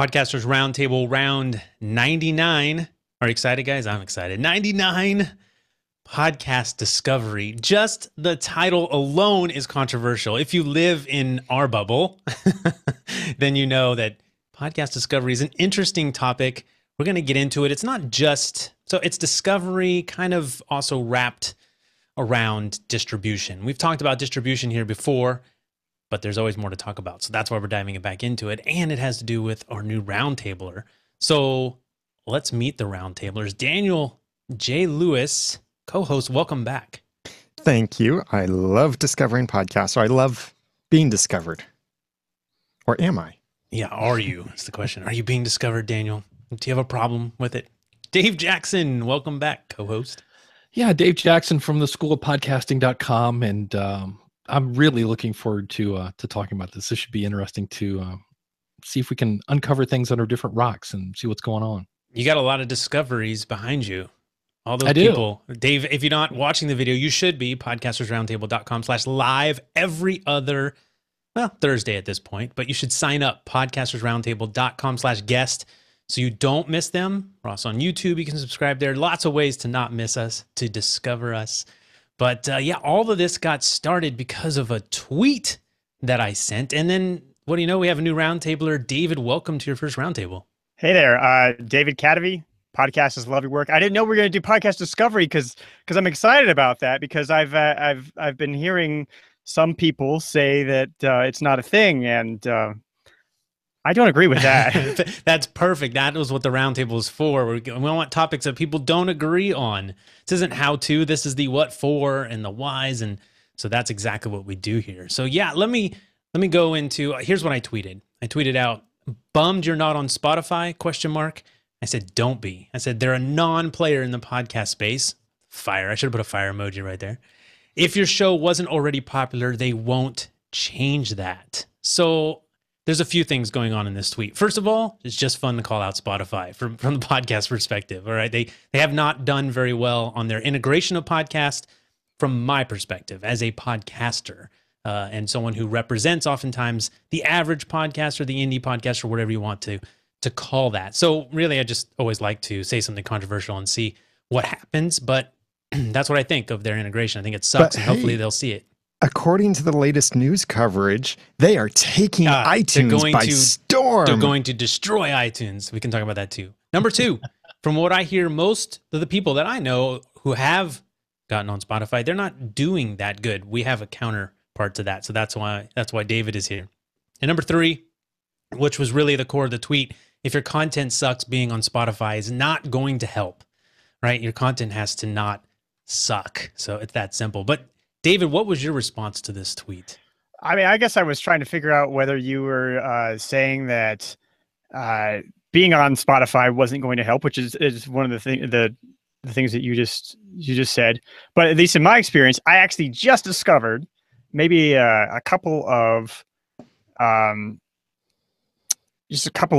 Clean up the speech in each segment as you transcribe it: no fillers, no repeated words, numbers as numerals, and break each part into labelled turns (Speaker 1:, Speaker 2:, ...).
Speaker 1: Podcasters Roundtable round 99. Are you excited, guys? I'm excited. 99 podcast discovery. Just the title alone is controversial. If you live in our bubble, then you know that podcast discovery is an interesting topic. We're going to get into it. It's not just, so it's discovery kind of also wrapped around distribution. We've talked about distribution here before, but there's always more to talk about. So that's why we're diving it back into it. And it has to do with our new roundtabler. So let's meet the roundtablers. Daniel J. Lewis, co-host, welcome back.
Speaker 2: Thank you. I love discovering podcasts. So I love being discovered. Or am I?
Speaker 1: Yeah, are you? That's the question. Are you being discovered, Daniel? Do you have a problem with it? Dave Jackson, welcome back, co-host.
Speaker 3: Yeah, Dave Jackson from the School of Podcasting.com. And I'm really looking forward to talking about this. This should be interesting to see if we can uncover things under different rocks and see what's going on.
Speaker 1: You got a lot of discoveries behind you. All those people. Dave, if you're not watching the video, you should be. podcastersroundtable.com/live every other, Thursday at this point. But you should sign up, podcastersroundtable.com/guest, so you don't miss them. We're also on YouTube. You can subscribe there. Lots of ways to not miss us, to discover us. But yeah, all of this got started because of a tweet that I sent. And then, what do you know? We have a new roundtabler. David, welcome to your first roundtable.
Speaker 4: Hey there, David Kadavy. Podcasters love your work. I didn't know we were going to do podcast discovery because I'm excited about that, because I've been hearing some people say that it's not a thing, and I don't agree with that.
Speaker 1: That's perfect. That was what the roundtable is for. We want topics that people don't agree on. This isn't how to. This is the what for and the whys, and so that's exactly what we do here. So yeah, let me go into. Here's what I tweeted. I tweeted out, "Bummed you're not on Spotify?" ? I said, "Don't be." I said, "They're a non-player in the podcast space." Fire. I should have put a fire emoji right there. "If your show wasn't already popular, they won't change that." So there's a few things going on in this tweet. First of all, it's just fun to call out Spotify from the podcast perspective. All right. They have not done very well on their integration of podcast from my perspective as a podcaster and someone who represents oftentimes the average podcaster, the indie podcaster, whatever you want to call that. So really, I just always like to say something controversial and see what happens. But that's what I think of their integration. I think it sucks, and hopefully they'll see it.
Speaker 2: According to the latest news coverage, they are taking iTunes by storm.
Speaker 1: They're going to destroy iTunes. We can talk about that too. Number two, from what I hear, most of the people that I know who have gotten on Spotify, they're not doing that good. We have a counterpart to that. So that's why David is here. And number three, which was really the core of the tweet, if your content sucks, being on Spotify is not going to help, right? Your content has to not suck. So it's that simple. But David, what was your response to this tweet?
Speaker 4: I mean, I guess I was trying to figure out whether you were saying that being on Spotify wasn't going to help, which is one of the things that you just said. But at least in my experience, I actually just discovered maybe just a couple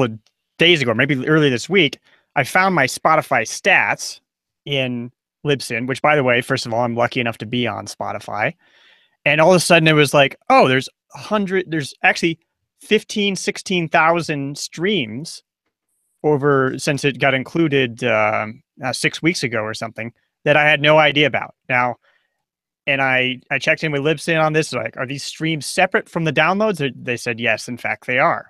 Speaker 4: of days ago, maybe early this week, I found my Spotify stats in Libsyn, which, by the way, first of all, I'm lucky enough to be on Spotify. And all of a sudden it was like, oh, there's actually 16,000 streams since it got included 6 weeks ago or something that I had no idea about. Now, and I checked in with Libsyn on this, like, are these streams separate from the downloads? They said, yes, in fact, they are.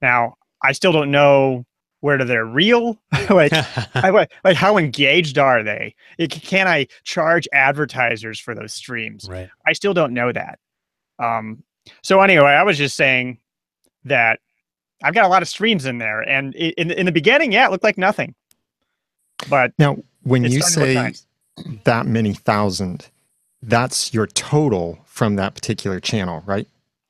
Speaker 4: Now, I still don't know whether they're real. like how engaged are they? Can I charge advertisers for those streams?
Speaker 1: Right.
Speaker 4: I still don't know that. So anyway, I was just saying that I've got a lot of streams in there, and in the beginning, yeah, it looked like nothing. But
Speaker 2: now, when you say that many thousand, that's your total from that particular channel, right?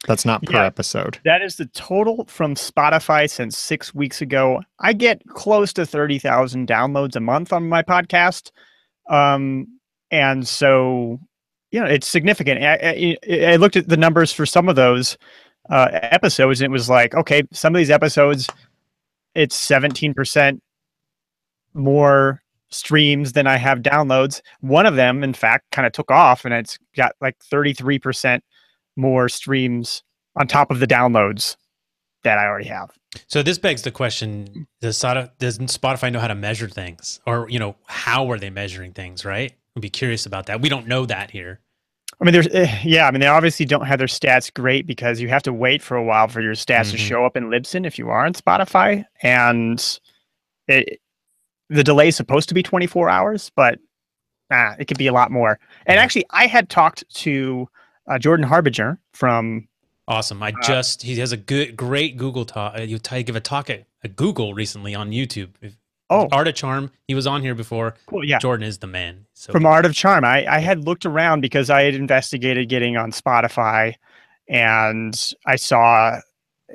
Speaker 2: That's not per episode.
Speaker 4: That is the total from Spotify since 6 weeks ago. I get close to 30,000 downloads a month on my podcast. And so, it's significant. I looked at the numbers for some of those episodes, and it was like, okay, some of these episodes, it's 17% more streams than I have downloads. One of them, in fact, kind of took off, and it's got like 33% more streams on top of the downloads. that I already have.
Speaker 1: So this begs the question, does Spotify know how to measure things? Or, how are they measuring things, right? I'd be curious about that. We don't know that here.
Speaker 4: I mean, they obviously don't have their stats great because you have to wait for a while for your stats to show up in Libsyn if you are on Spotify. And the delay is supposed to be 24 hours, but it could be a lot more. And actually, I had talked to Jordan Harbinger from...
Speaker 1: Awesome. He has a great Google talk. You give a talk at Google recently on YouTube. Art of Charm. He was on here before.
Speaker 4: Cool, yeah.
Speaker 1: Jordan is the man. So
Speaker 4: from Art of Charm. I had looked around because I had investigated getting on Spotify, and I saw,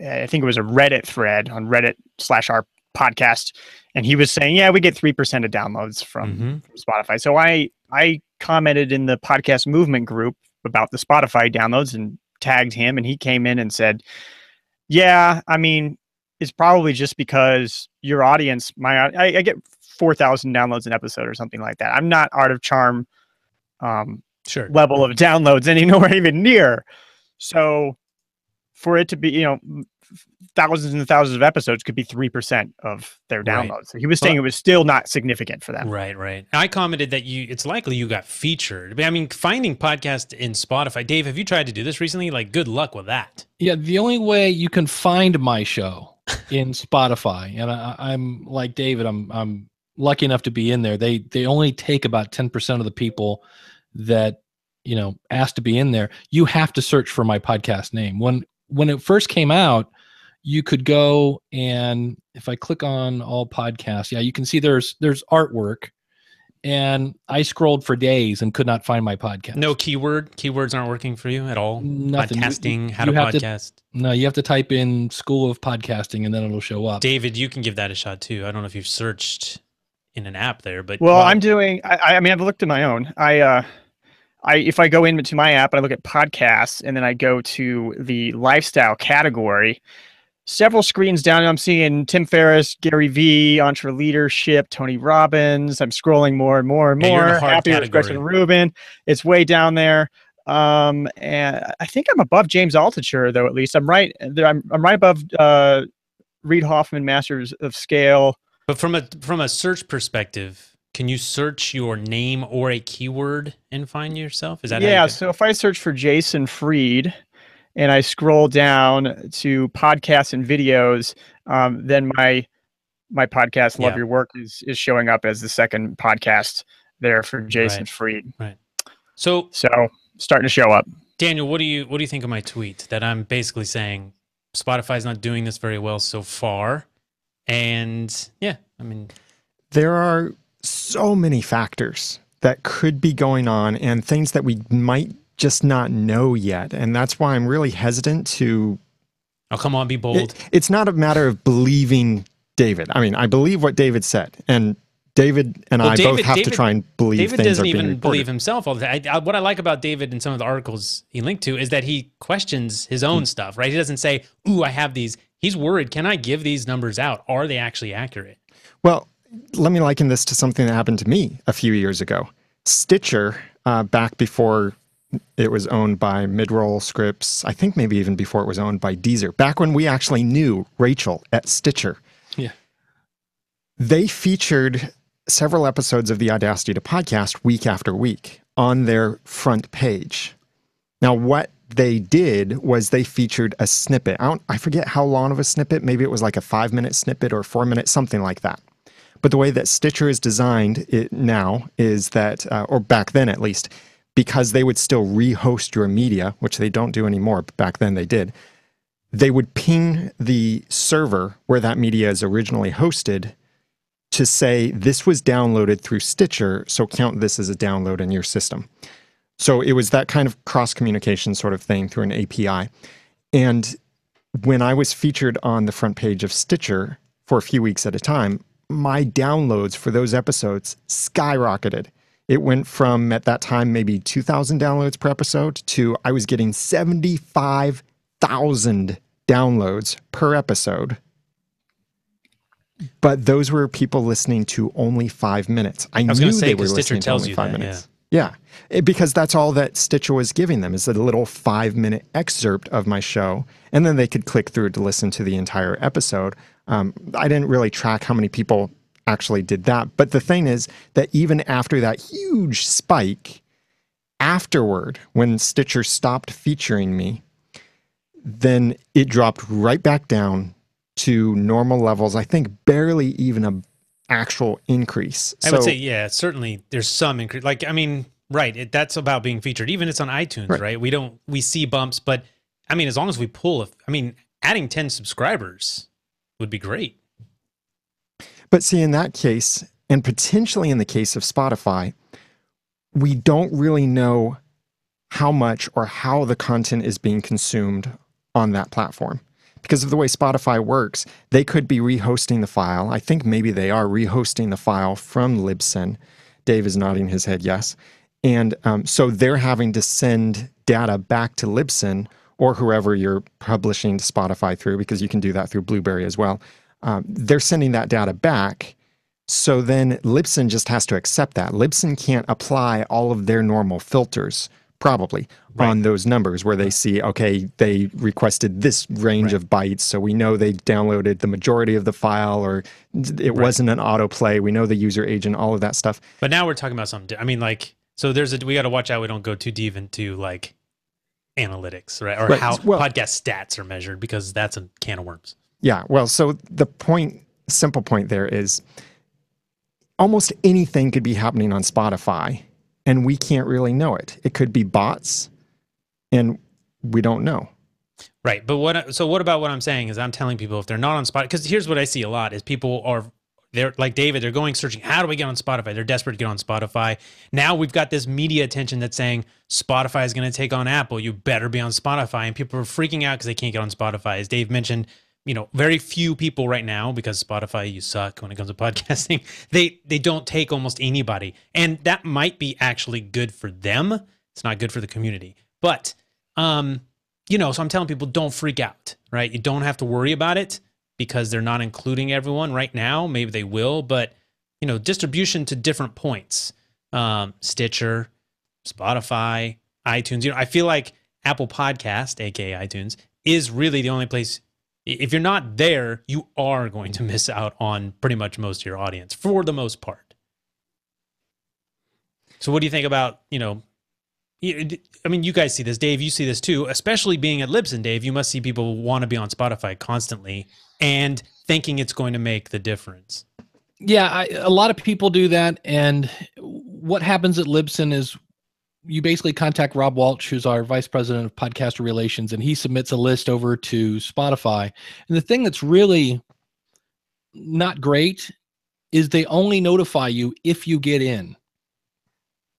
Speaker 4: I think it was a Reddit thread on Reddit/our podcast. And he was saying, yeah, we get 3% of downloads from Spotify. So I commented in the podcast movement group about the Spotify downloads and tagged him, and he came in and said, yeah, I mean, it's probably just because your audience, I get 4,000 downloads an episode or something like that. I'm not Art of Charm level of downloads anywhere even near. So for it to be, thousands and thousands of episodes could be 3% of their downloads. Right. So he was saying it was still not significant for them.
Speaker 1: Right. I commented that it's likely you got featured. I mean, finding podcasts in Spotify. Dave, have you tried to do this recently? Like, good luck with that.
Speaker 3: Yeah, the only way you can find my show in Spotify, and I'm like David, I'm lucky enough to be in there. They only take about 10% of the people that ask to be in there. You have to search for my podcast name. When it first came out, you could go, and if I click on all podcasts, you can see there's artwork, and I scrolled for days and could not find my podcast.
Speaker 1: No keywords aren't working for you at all.
Speaker 3: Nothing.
Speaker 1: Podcasting, how to podcast.
Speaker 3: You have to type in School of Podcasting, and then it'll show up.
Speaker 1: David, you can give that a shot too. I don't know if you've searched in an app there, but
Speaker 4: I'm doing. I mean, I've looked at my own. If I go into my app and I look at podcasts, and then I go to the lifestyle category, several screens down, I'm seeing Tim Ferriss, Gary Vee, EntreLeadership, Tony Robbins. I'm scrolling more and more and more. Happy with Gretchen Rubin. It's way down there. And I think I'm above James Altucher, though. At least I'm right. I'm right above Reid Hoffman, Masters of Scale.
Speaker 1: But from a search perspective, can you search your name or a keyword and find yourself? Is that
Speaker 4: so if I search for Jason Fried and I scroll down to podcasts and videos, then my podcast, Love Your Work, is showing up as the second podcast there for Jason Fried.
Speaker 1: Right. So
Speaker 4: starting to show up.
Speaker 1: Daniel, what do you think of my tweet that I'm basically saying Spotify's not doing this very well so far? And I mean,
Speaker 2: there are so many factors that could be going on and things that we might just not know yet. And that's why I'm really hesitant to...
Speaker 1: Oh, come on, be bold.
Speaker 2: It's not a matter of believing David. I mean, I believe what David said. And David and I both have to try and believe
Speaker 1: David
Speaker 2: things are
Speaker 1: being
Speaker 2: being
Speaker 1: even
Speaker 2: reported.
Speaker 1: believe himself all the time. What I like about David in some of the articles he linked to is that he questions his own stuff, right? He doesn't say, ooh, I have these. He's worried, can I give these numbers out? Are they actually accurate?
Speaker 2: Well, let me liken this to something that happened to me a few years ago. Stitcher, back before it was owned by Midroll Scripts, I think maybe even before it was owned by Deezer, back when we actually knew Rachel at Stitcher.
Speaker 3: Yeah.
Speaker 2: They featured several episodes of the Audacity to Podcast week after week on their front page. Now, what they did was they featured a snippet. I forget how long of a snippet. Maybe it was like a 5-minute snippet or 4-minute, something like that. But the way that Stitcher is designed it now is that, or back then at least, because they would still rehost your media, which they don't do anymore, but back then they did, they would ping the server where that media is originally hosted to say, this was downloaded through Stitcher, so count this as a download in your system. So it was that kind of cross-communication sort of thing through an API. And when I was featured on the front page of Stitcher for a few weeks at a time, my downloads for those episodes skyrocketed. It went from, at that time, maybe 2,000 downloads per episode to I was getting 75,000 downloads per episode. But those were people listening to only 5 minutes. I
Speaker 1: was
Speaker 2: knew
Speaker 1: going to say,
Speaker 2: they were
Speaker 1: because Stitcher
Speaker 2: listening to
Speaker 1: tells
Speaker 2: only
Speaker 1: you
Speaker 2: 5
Speaker 1: that,
Speaker 2: minutes. Yeah, because that's all that Stitcher was giving them is a little 5-minute excerpt of my show, and then they could click through to listen to the entire episode. I didn't really track how many people actually did that, but the thing is that even after that huge spike, afterward, when Stitcher stopped featuring me, then it dropped right back down to normal levels. I think barely even a actual increase.
Speaker 1: I would say, yeah, certainly there's some increase. Like, I mean, right, that's about being featured. Even it's on iTunes, right? We see bumps, but I mean, as long as we pull, adding 10 subscribers would be great.
Speaker 2: But see, in that case, and potentially in the case of Spotify, we don't really know how much or how the content is being consumed on that platform. Because of the way Spotify works, they could be rehosting the file. I think maybe they are rehosting the file from Libsyn. Dave is nodding his head yes. And so they're having to send data back to Libsyn or whoever you're publishing to Spotify through, because you can do that through Blueberry as well. They're sending that data back. So then Libsyn just has to accept that. Libsyn can't apply all of their normal filters probably on those numbers where they see, okay, they requested this range of bytes, so we know they downloaded the majority of the file, or it wasn't an autoplay. We know the user agent, all of that stuff.
Speaker 1: But now we're talking about something. I mean, like, so we got to watch out we don't go too deep into like analytics, right? Or how podcast stats are measured, because that's a can of worms.
Speaker 2: Yeah. Well, so the simple point there is almost anything could be happening on Spotify, and we can't really know it. It could be bots, and we don't know.
Speaker 1: Right. But what about what I'm saying is I'm telling people if they're not on Spotify, because here's what I see a lot is they're like David, they're going searching, how do we get on Spotify? They're desperate to get on Spotify. Now we've got this media attention that's saying Spotify is going to take on Apple. You better be on Spotify. And people are freaking out because they can't get on Spotify. As Dave mentioned, very few people right now, because Spotify, you suck when it comes to podcasting, they don't take almost anybody. And that might be actually good for them. It's not good for the community. But, so I'm telling people don't freak out, right? You don't have to worry about it because they're not including everyone right now. Maybe they will, but, distribution to different points. Stitcher, Spotify, iTunes. I feel like Apple Podcast, aka iTunes, is really the only place. If you're not there, you are going to miss out on pretty much most of your audience for the most part. So what do you think about, you guys see this, Dave, you see this too, especially being at Libsyn, Dave, you must see people want to be on Spotify constantly and thinking it's going to make the difference.
Speaker 3: Yeah, a lot of people do that. And what happens at Libsyn is you basically contact Rob Walsh, who's our vice president of podcaster relations, and he submits a list over to Spotify. And the thing that's really not great is they only notify you if you get in.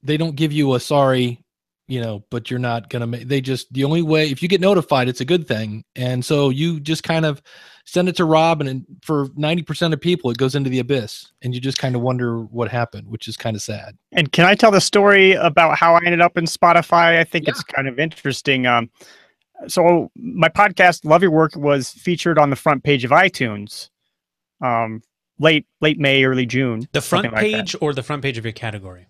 Speaker 3: They don't give you a sorry, but you're not going to the only way, if you get notified, it's a good thing. And so you just kind of send it to Rob, and for 90% of people, it goes into the abyss, and you just kind of wonder what happened, which is kind of sad.
Speaker 4: And can I tell the story about how I ended up in Spotify? I think it's kind of interesting. So my podcast, Love Your Work, was featured on the front page of iTunes, late May, early June.
Speaker 1: The front page or the front page of your category?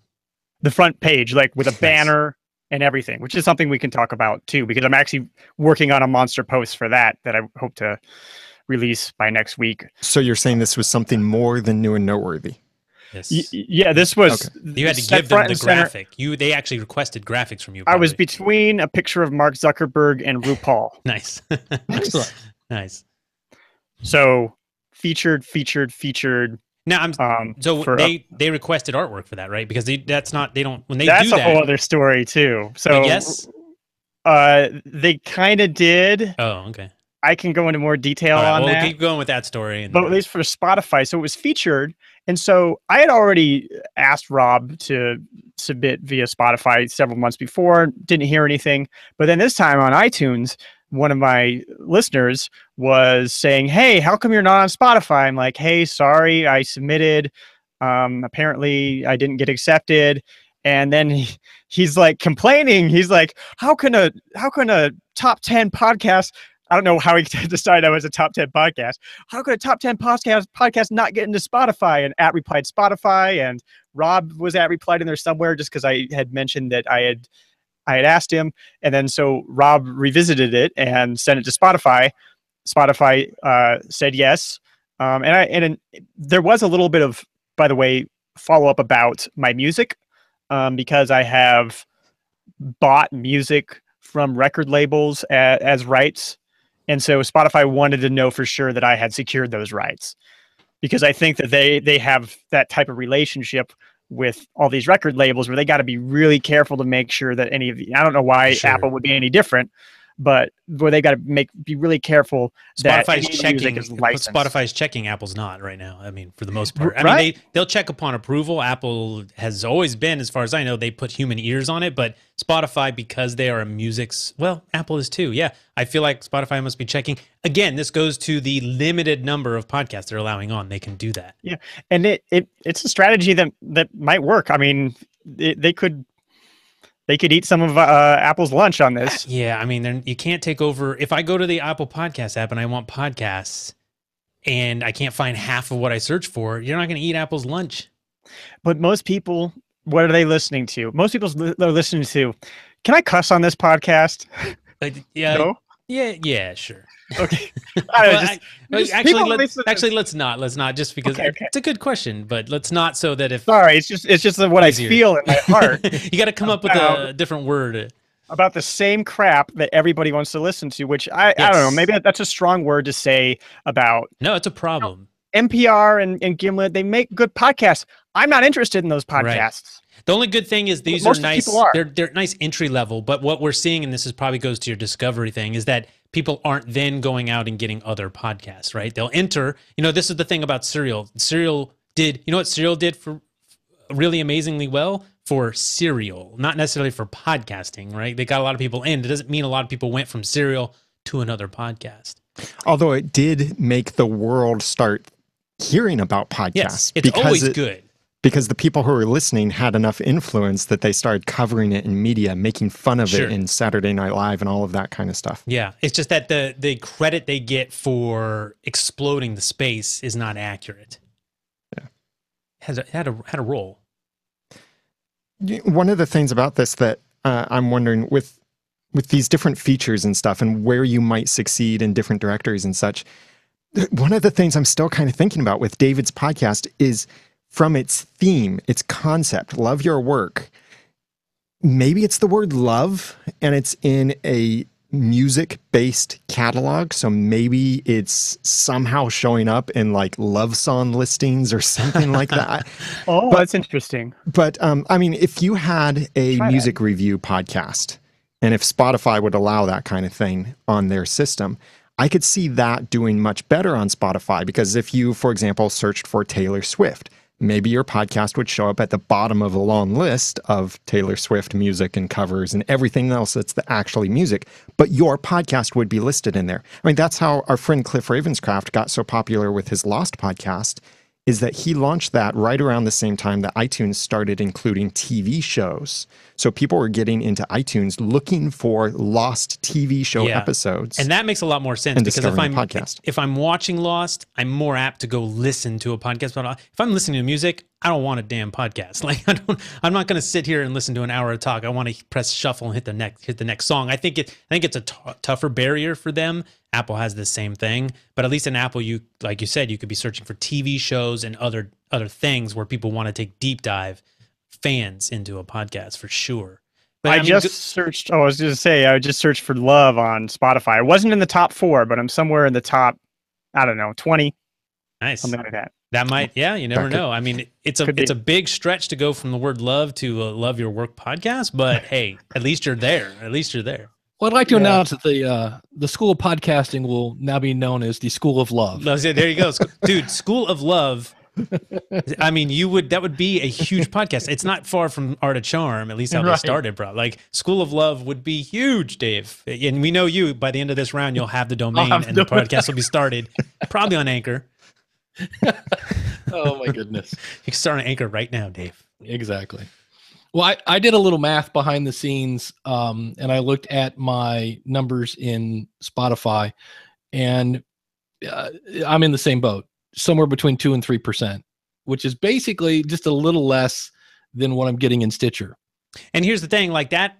Speaker 4: The front page, like with a banner and everything, which is something we can talk about too, because I'm actually working on a monster post for that I hope to release by next week.
Speaker 2: So you're saying this was something more than new and noteworthy?
Speaker 1: Yes.
Speaker 4: Yeah, this was.
Speaker 1: Okay. You had to give them the graphic. They actually requested graphics from you.
Speaker 4: Probably. I was between a picture of Mark Zuckerberg and RuPaul.
Speaker 1: Nice.
Speaker 3: Excellent.
Speaker 1: Nice.
Speaker 4: So featured.
Speaker 1: Now they requested artwork for that, right? Because that's
Speaker 4: a whole other story too. So
Speaker 1: yes,
Speaker 4: they kind of did.
Speaker 1: Oh, okay.
Speaker 4: I can go into more detail on that.
Speaker 1: We'll keep going with that story.
Speaker 4: But at least for Spotify, so it was featured, and so I had already asked Rob to submit via Spotify several months before. Didn't hear anything, but then this time on iTunes, one of my listeners was saying, "Hey, how come you're not on Spotify?" I'm like, "Hey, sorry, I submitted. Apparently, I didn't get accepted." And then he's like complaining. He's like, "How can a top 10 podcast I don't know how he decided I was a top 10 podcast. How could a top 10 podcast not get into Spotify? And replied Spotify, and Rob was replied in there somewhere just because I had mentioned that I had asked him. And then so Rob revisited it and sent it to Spotify. Spotify said yes. And there was a little bit of, by the way, follow up about my music, because I have bought music from record labels as rights. And so Spotify wanted to know for sure that I had secured those rights, because I think that they have that type of relationship with all these record labels where they got to be really careful to make sure that any of the, I don't know why Apple would be any different, but where they got to be really careful that
Speaker 1: Spotify's checking, Apple's not right now. I mean, for the most part, I mean, they'll check upon approval. Apple has always been, as far as I know, they put human ears on it, but Spotify, because they are Apple is too. Yeah. I feel like Spotify must be checking. Again, this goes to the limited number of podcasts they're allowing on. They can do that.
Speaker 4: Yeah. And it's a strategy that might work. I mean, they could eat some of Apple's lunch on this.
Speaker 1: Yeah, I mean, you can't take over. If I go to the Apple Podcast app and I want podcasts and I can't find half of what I search for, you're not going to eat Apple's lunch.
Speaker 4: But most people, what are they listening to? Most people are listening to, can I cuss on this podcast?
Speaker 1: Yeah,
Speaker 4: no?
Speaker 1: Yeah, sure.
Speaker 4: Okay.
Speaker 1: Actually, let's not, just because it's a good question, but let's not, so that if...
Speaker 4: Sorry, it's just what I feel in my heart.
Speaker 1: You got to come up with a different word.
Speaker 4: About the same crap that everybody wants to listen to, which I don't know, maybe that's a strong word to say about...
Speaker 1: No, it's a problem.
Speaker 4: NPR and Gimlet, they make good podcasts. I'm not interested in those podcasts.
Speaker 1: Right. The only good thing is these are nice. They're nice entry level, but what we're seeing, and this is probably goes to your discovery thing, is that people aren't then going out and getting other podcasts, right? They'll enter, this is the thing about Serial. Serial did for really amazingly well for Serial, not necessarily for podcasting, right? They got a lot of people in. It doesn't mean a lot of people went from Serial to another podcast.
Speaker 2: Although it did make the world start hearing about podcasts.
Speaker 1: Yes, it's always good.
Speaker 2: Because the people who were listening had enough influence that they started covering it in media, making fun of it in Saturday Night Live and all of that kind of stuff.
Speaker 1: Yeah, it's just that the credit they get for exploding the space is not accurate. Yeah, had a role.
Speaker 2: One of the things about this that I'm wondering with these different features and stuff, and where you might succeed in different directories and such. One of the things I'm still kind of thinking about with David's podcast is, from its theme, its concept, love your work, maybe it's the word love and it's in a music-based catalog. So maybe it's somehow showing up in like love song listings or something like that.
Speaker 4: That's interesting.
Speaker 2: But I mean, if you had a music review podcast, and if Spotify would allow that kind of thing on their system, I could see that doing much better on Spotify, because if you, for example, searched for Taylor Swift, maybe your podcast would show up at the bottom of a long list of Taylor Swift music and covers and everything else that's actually music, but your podcast would be listed in there. I mean, that's how our friend Cliff Ravenscraft got so popular with his Lost podcast, is that he launched that right around the same time that iTunes started including TV shows. So people were getting into iTunes looking for Lost TV show episodes.
Speaker 1: And that makes a lot more sense, because if I'm watching Lost, I'm more apt to go listen to a podcast. But if I'm listening to music, I don't want a damn podcast. Like I'm not going to sit here and listen to an hour of talk. I want to press shuffle and hit the next song. I think it's a tougher barrier for them. Apple has the same thing, but at least in Apple, like you said, you could be searching for TV shows and other things where people want to take deep dive fans into a podcast for sure. But
Speaker 4: I just searched for love on Spotify. I wasn't in the top 4, but I'm somewhere in the top, I don't know, 20.
Speaker 1: Nice.
Speaker 4: Something like that.
Speaker 1: That might, you never know. I mean, it's a big stretch to go from the word love to love your work podcast, but hey, at least you're there.
Speaker 3: Well, I'd like to announce that the School of Podcasting will now be known as the School of Love.
Speaker 1: There you go. Dude, School of Love. I mean, that would be a huge podcast. It's not far from Art of Charm, at least how they started, bro. Like, School of Love would be huge, Dave. And we know you, by the end of this round, you'll have the domain and the podcast will be started, probably on Anchor.
Speaker 3: Oh, my goodness.
Speaker 1: You can start on Anchor right now, Dave.
Speaker 3: Exactly. Well, I did a little math behind the scenes, and I looked at my numbers in Spotify, and I'm in the same boat, somewhere between 2 and 3%, which is basically just a little less than what I'm getting in Stitcher.
Speaker 1: And here's the thing, like that.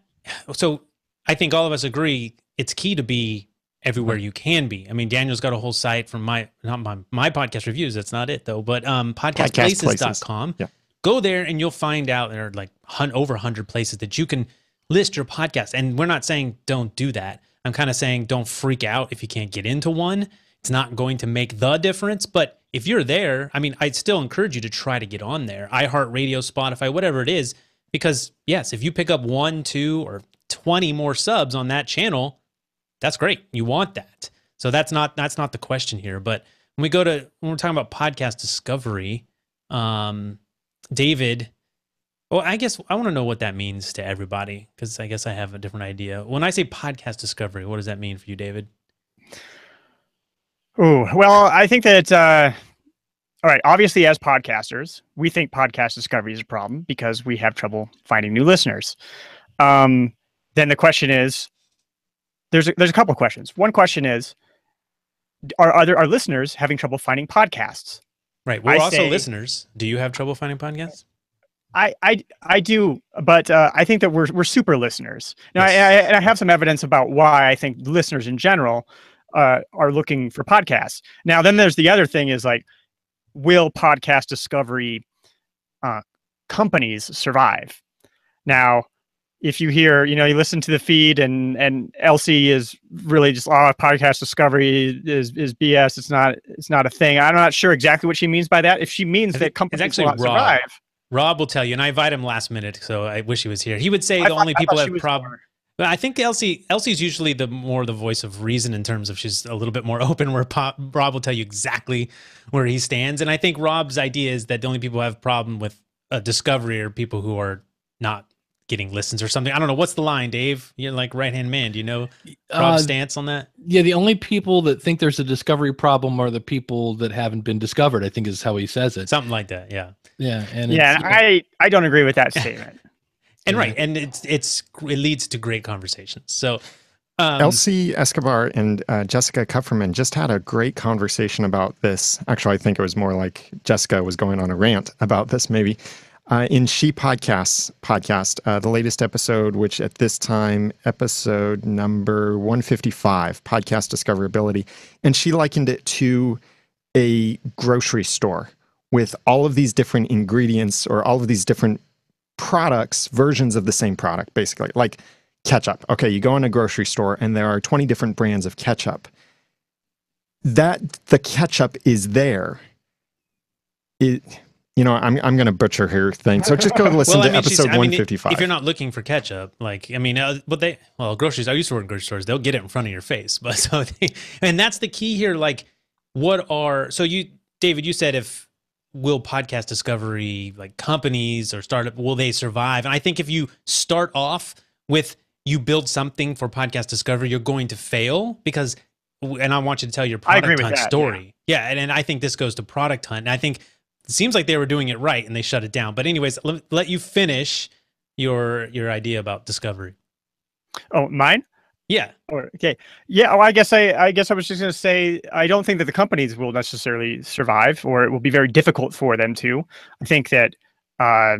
Speaker 1: So I think all of us agree it's key to be everywhere you can be. I mean, Daniel's got a whole site from my podcast reviews. That's not it though, but podcastplaces.com.
Speaker 2: Yeah.
Speaker 1: Go there and you'll find out there are like over 100 places that you can list your podcast. And we're not saying don't do that. I'm kind of saying don't freak out if you can't get into one. It's not going to make the difference, but if you're there, I mean, I'd still encourage you to try to get on there. iHeartRadio, Spotify, whatever it is, because yes, if you pick up 1, 2, or 20 more subs on that channel, that's great. You want that. So that's not the question here. But when we're talking about podcast discovery, David, well, I guess I want to know what that means to everybody, because I guess I have a different idea. When I say podcast discovery, what does that mean for you, David?
Speaker 4: Oh, well, I think that, all right, obviously as podcasters, we think podcast discovery is a problem because we have trouble finding new listeners. Then the question is, there's a couple of questions. One question is, are our listeners having trouble finding podcasts?
Speaker 1: Right. We're also listeners. Do you have trouble finding podcasts?
Speaker 4: I do, but I think that we're super listeners. Now,
Speaker 1: Yes.
Speaker 4: I have some evidence about why I think listeners in general are looking for podcasts. Now, then there's the other thing is like, will podcast discovery companies survive? Now, if you hear, you listen to the feed and Elsie is really just, podcast discovery is BS. It's not a thing. I'm not sure exactly what she means by that. If she means that companies will not survive.
Speaker 1: Rob will tell you, and I invite him last minute, so I wish he was here. He would say the only people have problems. But I think Elsie's usually the voice of reason in terms of she's a little bit more open, where Rob will tell you exactly where he stands. And I think Rob's idea is that the only people who have a problem with discovery are people who are not getting listens or something. I don't know. What's the line, Dave? You're like right-hand man. Do you know Rob's stance on that? Yeah,
Speaker 3: the only people that think there's a discovery problem are the people that haven't been discovered, I think is how he says it.
Speaker 1: Something like that, yeah.
Speaker 3: Yeah, and
Speaker 4: I don't agree with that statement.
Speaker 1: And right, and it leads to great conversations. So
Speaker 2: Elsie Escobar and Jessica Kupferman just had a great conversation about this. Actually, I think it was more like Jessica was going on a rant about this maybe. In She Podcasts podcast, the latest episode, which at this time, episode number 155, Podcast Discoverability. And she likened it to a grocery store with all of these different ingredients or all of these different products, versions of the same product, basically. Like ketchup. Okay, you go in a grocery store and there are 20 different brands of ketchup. The ketchup is there. I'm going to butcher her thing. So just go listen to episode 155.
Speaker 1: If you're not looking for ketchup, groceries, I used to work in grocery stores. They'll get it in front of your face. But and that's the key here. Like, David, you said will podcast discovery, like companies or startup, will they survive? And I think if you start off with you build something for podcast discovery, you're going to fail and I want you to tell your product hunt story. Yeah. And I think this goes to product hunt. And I think it seems like they were doing it right and they shut it down. But anyways, let you finish your idea about discovery.
Speaker 4: Oh, mine?
Speaker 1: Yeah.
Speaker 4: Okay. Yeah. Well, I guess I was just going to say, I don't think that the companies will necessarily survive, or it will be very difficult for them to. I think that, I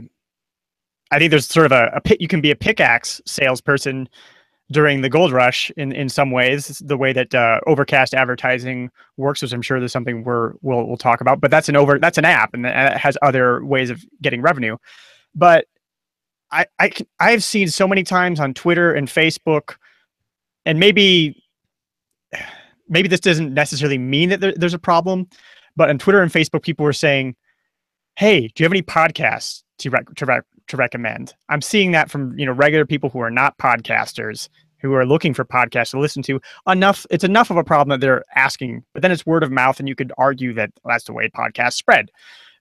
Speaker 4: think there's sort of a pit. You can be a pickaxe salesperson during the gold rush in some ways, the way that Overcast advertising works, which I'm sure there's something we'll talk about. But that's an app, and it has other ways of getting revenue. But I've seen so many times on Twitter and Facebook. And maybe this doesn't necessarily mean that there's a problem, but on Twitter and Facebook, people were saying, "Hey, do you have any podcasts to recommend?" I'm seeing that from regular people who are not podcasters, who are looking for podcasts to listen to. It's enough of a problem that they're asking, but then it's word of mouth, and you could argue that that's the way podcasts spread.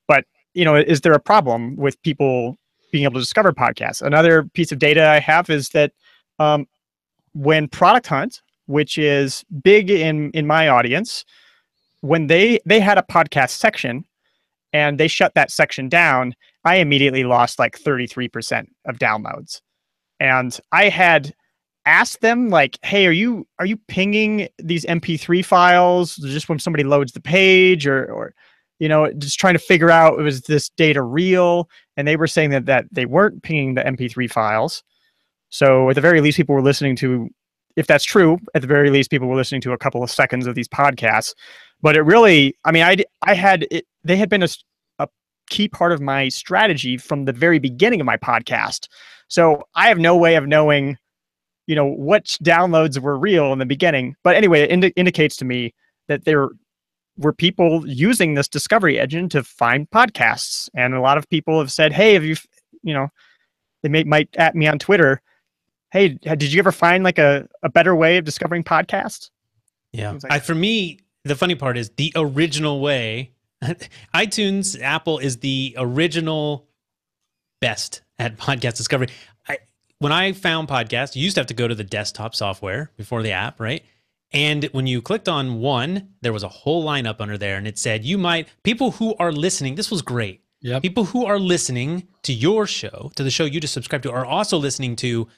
Speaker 4: But is there a problem with people being able to discover podcasts? Another piece of data I have is that when Product Hunt, which is big in my audience, when they had a podcast section, and they shut that section down, I immediately lost like 33% of downloads. And I had asked them like, hey, are you pinging these MP3 files just when somebody loads the page, or just trying to figure out, was this data real? And they were saying that they weren't pinging the MP3 files. So at the very least, people were listening to, if that's true, at the very least, people were listening to a couple of seconds of these podcasts. But it really, I mean, they had been a key part of my strategy from the very beginning of my podcast. So I have no way of knowing, which downloads were real in the beginning. But anyway, it indicates to me that there were people using this discovery engine to find podcasts. And a lot of people have said, hey, have you, they might at me on Twitter, hey, did you ever find like a better way of discovering podcasts?
Speaker 1: Yeah.
Speaker 4: Like,
Speaker 1: For me, the funny part is the original way. iTunes, Apple is the original best at podcast discovery. When I found podcasts, you used to have to go to the desktop software before the app, right? And when you clicked on one, there was a whole lineup under there, and it said people who are listening, this was great.
Speaker 3: Yep.
Speaker 1: People who are listening to your show, to the show you just subscribed to, are also listening to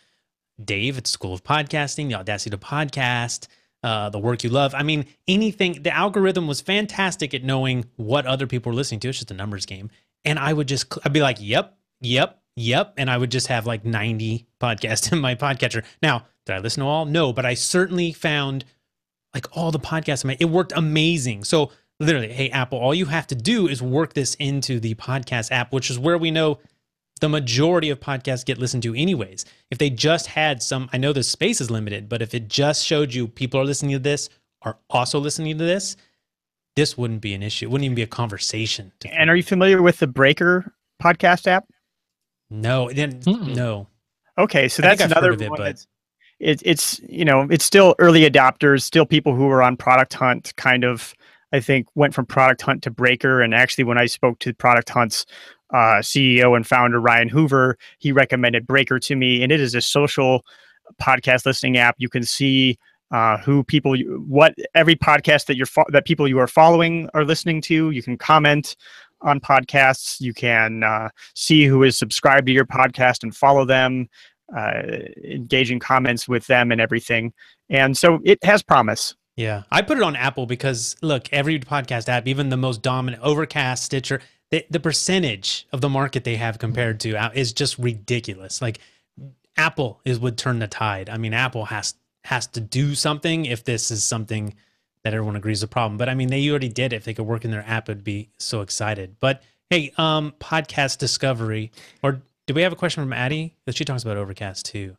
Speaker 1: Dave at School of Podcasting, the Audacity to Podcast, the Work You Love. I mean, anything. The algorithm was fantastic at knowing what other people were listening to. It's just a numbers game. And I'd be like, yep. And I would just have like 90 podcasts in my podcatcher. Now, did I listen to all? No, but I certainly found like all the podcasts. It worked amazing. So literally, hey, Apple, all you have to do is work this into the podcast app, which is where we know the majority of podcasts get listened to anyways. If they just had I know the space is limited, but if it just showed you people are listening to this, are also listening to this wouldn't be an issue. It wouldn't even be a conversation.
Speaker 4: And are you familiar with the Breaker podcast app?
Speaker 1: No, no.
Speaker 4: Okay, so that's another
Speaker 1: one.
Speaker 4: But it's it's still early adopters, still people who are on Product Hunt. Kind of, I think, went from Product Hunt to Breaker. And actually, when I spoke to Product Hunt's CEO and founder Ryan Hoover, he recommended Breaker to me, and it is a social podcast listening app. You can see what every podcast that people you are following are listening to. You can comment on podcasts. You can see who is subscribed to your podcast and follow them, engage in comments with them and everything. And so it has promise.
Speaker 1: Yeah. I put it on Apple because, look, every podcast app, even the most dominant, Overcast, Stitcher, the percentage of the market they have compared to is just ridiculous. Like Apple would turn the tide. I mean, Apple has to do something if this is something that everyone agrees is a problem. But I mean, they already did it. If they could work in their app, it'd be so excited. But hey, podcast discovery, or do we have a question from Addie? That she talks about Overcast too.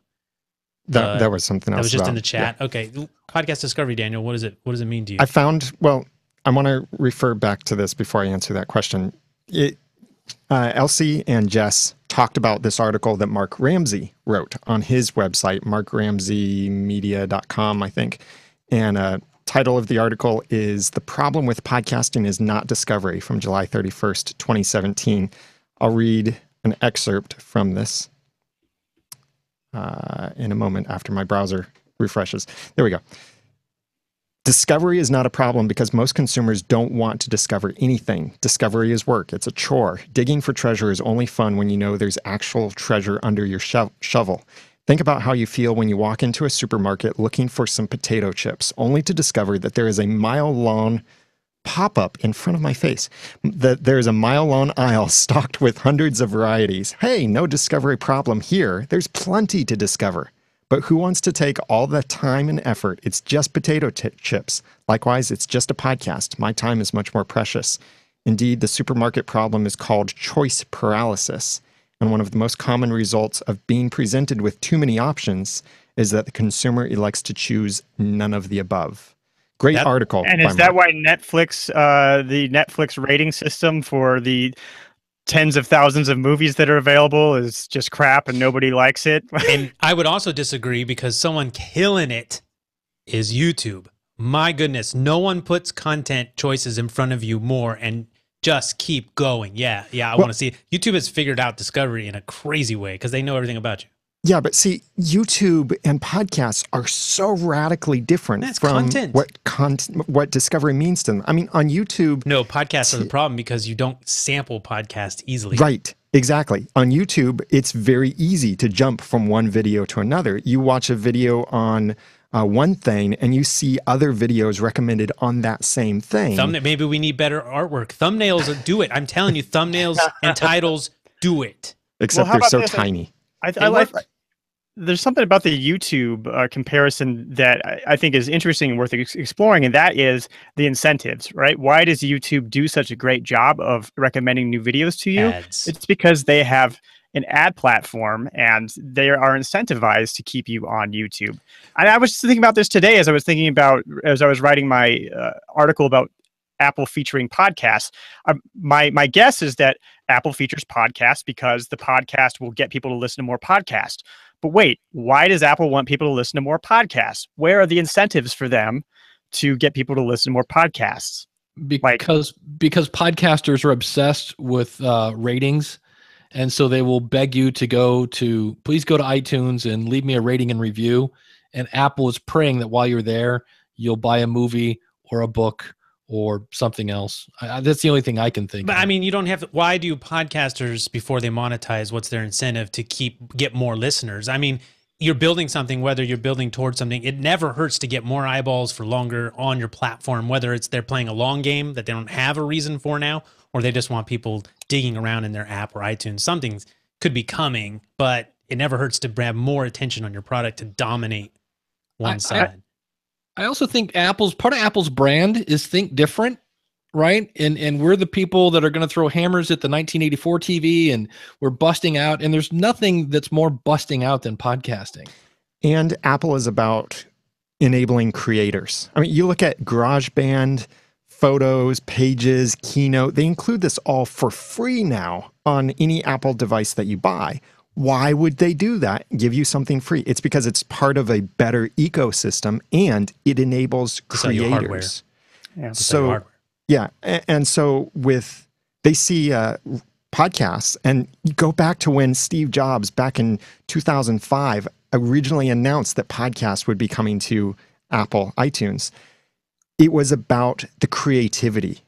Speaker 2: That was something else.
Speaker 1: That was just in the chat. Yeah. Okay. Podcast discovery, Daniel, what does it mean to you?
Speaker 2: I want to refer back to this before I answer that question. Elsie and Jess talked about this article that Mark Ramsey wrote on his website, markramseymedia.com, I think. And title of the article is "The Problem with Podcasting is Not Discovery" from July 31st, 2017. I'll read an excerpt from this in a moment after my browser refreshes. There we go. Discovery is not a problem because most consumers don't want to discover anything. Discovery is work. It's a chore. Digging for treasure is only fun when you know there's actual treasure under your shovel. Think about how you feel when you walk into a supermarket looking for some potato chips, only to discover that there is a mile-long pop-up in front of my face, that there is a mile-long aisle stocked with hundreds of varieties. Hey, no discovery problem here. There's plenty to discover. But who wants to take all the time and effort? It's just potato chips. Likewise, it's just a podcast. My time is much more precious. Indeed, the supermarket problem is called choice paralysis. And one of the most common results of being presented with too many options is that the consumer elects to choose none of the above. Great article.
Speaker 4: And is that why Netflix, the Netflix rating system for the tens of thousands of movies that are available is just crap and nobody likes it?
Speaker 1: And I would also disagree because someone killing it is YouTube. My goodness, no one puts content choices in front of you more and just keep going. Yeah, I want to see it. YouTube has figured out discovery in a crazy way because they know everything about you.
Speaker 2: Yeah, but see, YouTube and podcasts are so radically different
Speaker 1: That's
Speaker 2: from
Speaker 1: content.
Speaker 2: what discovery means to them. I mean, on YouTube,
Speaker 1: No, podcasts are the problem because you don't sample podcast easily.
Speaker 2: right, exactly. On YouTube, it's very easy to jump from one video to another. You watch a video on one thing and you see other videos recommended on that same thing.
Speaker 1: Maybe we need better artwork. Thumbnails do it. I'm telling you, thumbnails and titles do it.
Speaker 2: Except
Speaker 4: how
Speaker 2: they're
Speaker 4: about
Speaker 2: so
Speaker 4: this?
Speaker 2: tiny.
Speaker 4: I like. There's something about the YouTube comparison that I think is interesting and worth exploring, and that is the incentives, right? Why does YouTube do such a great job of recommending new videos to you?
Speaker 1: Ads.
Speaker 4: It's because they have an ad platform and they are incentivized to keep you on YouTube. And I was thinking about this today as I was writing my article about Apple featuring podcasts. My guess is that Apple features podcasts because the podcast will get people to listen to more podcasts. But wait, why does Apple want people to listen to more podcasts? Where are the incentives for them to get people to listen to more podcasts?
Speaker 3: Because podcasters are obsessed with ratings, and so they will beg you to please go to iTunes and leave me a rating and review. And Apple is praying that while you're there, you'll buy a movie or a book or something else. That's the only thing I can think
Speaker 1: But
Speaker 3: of.
Speaker 1: I mean, you don't have to, why do podcasters, before they monetize, what's their incentive to get more listeners? I mean, you're building something, whether you're building towards something, it never hurts to get more eyeballs for longer on your platform, whether it's they're playing a long game that they don't have a reason for now, or they just want people digging around in their app or iTunes. Something could be coming, but it never hurts to have more attention on your product to dominate one side.
Speaker 3: I also think part of Apple's brand is think different, right? And we're the people that are going to throw hammers at the 1984 TV, and we're busting out. And there's nothing that's more busting out than podcasting.
Speaker 2: And Apple is about enabling creators. I mean, you look at GarageBand, Photos, Pages, Keynote, they include this all for free now on any Apple device that you buy. Why would they do that? Give you something free? It's because it's part of a better ecosystem and it enables creators.
Speaker 4: Yeah.
Speaker 2: So, yeah. And so they see podcasts, and you go back to when Steve Jobs back in 2005 originally announced that podcasts would be coming to Apple iTunes. It was about the creativity,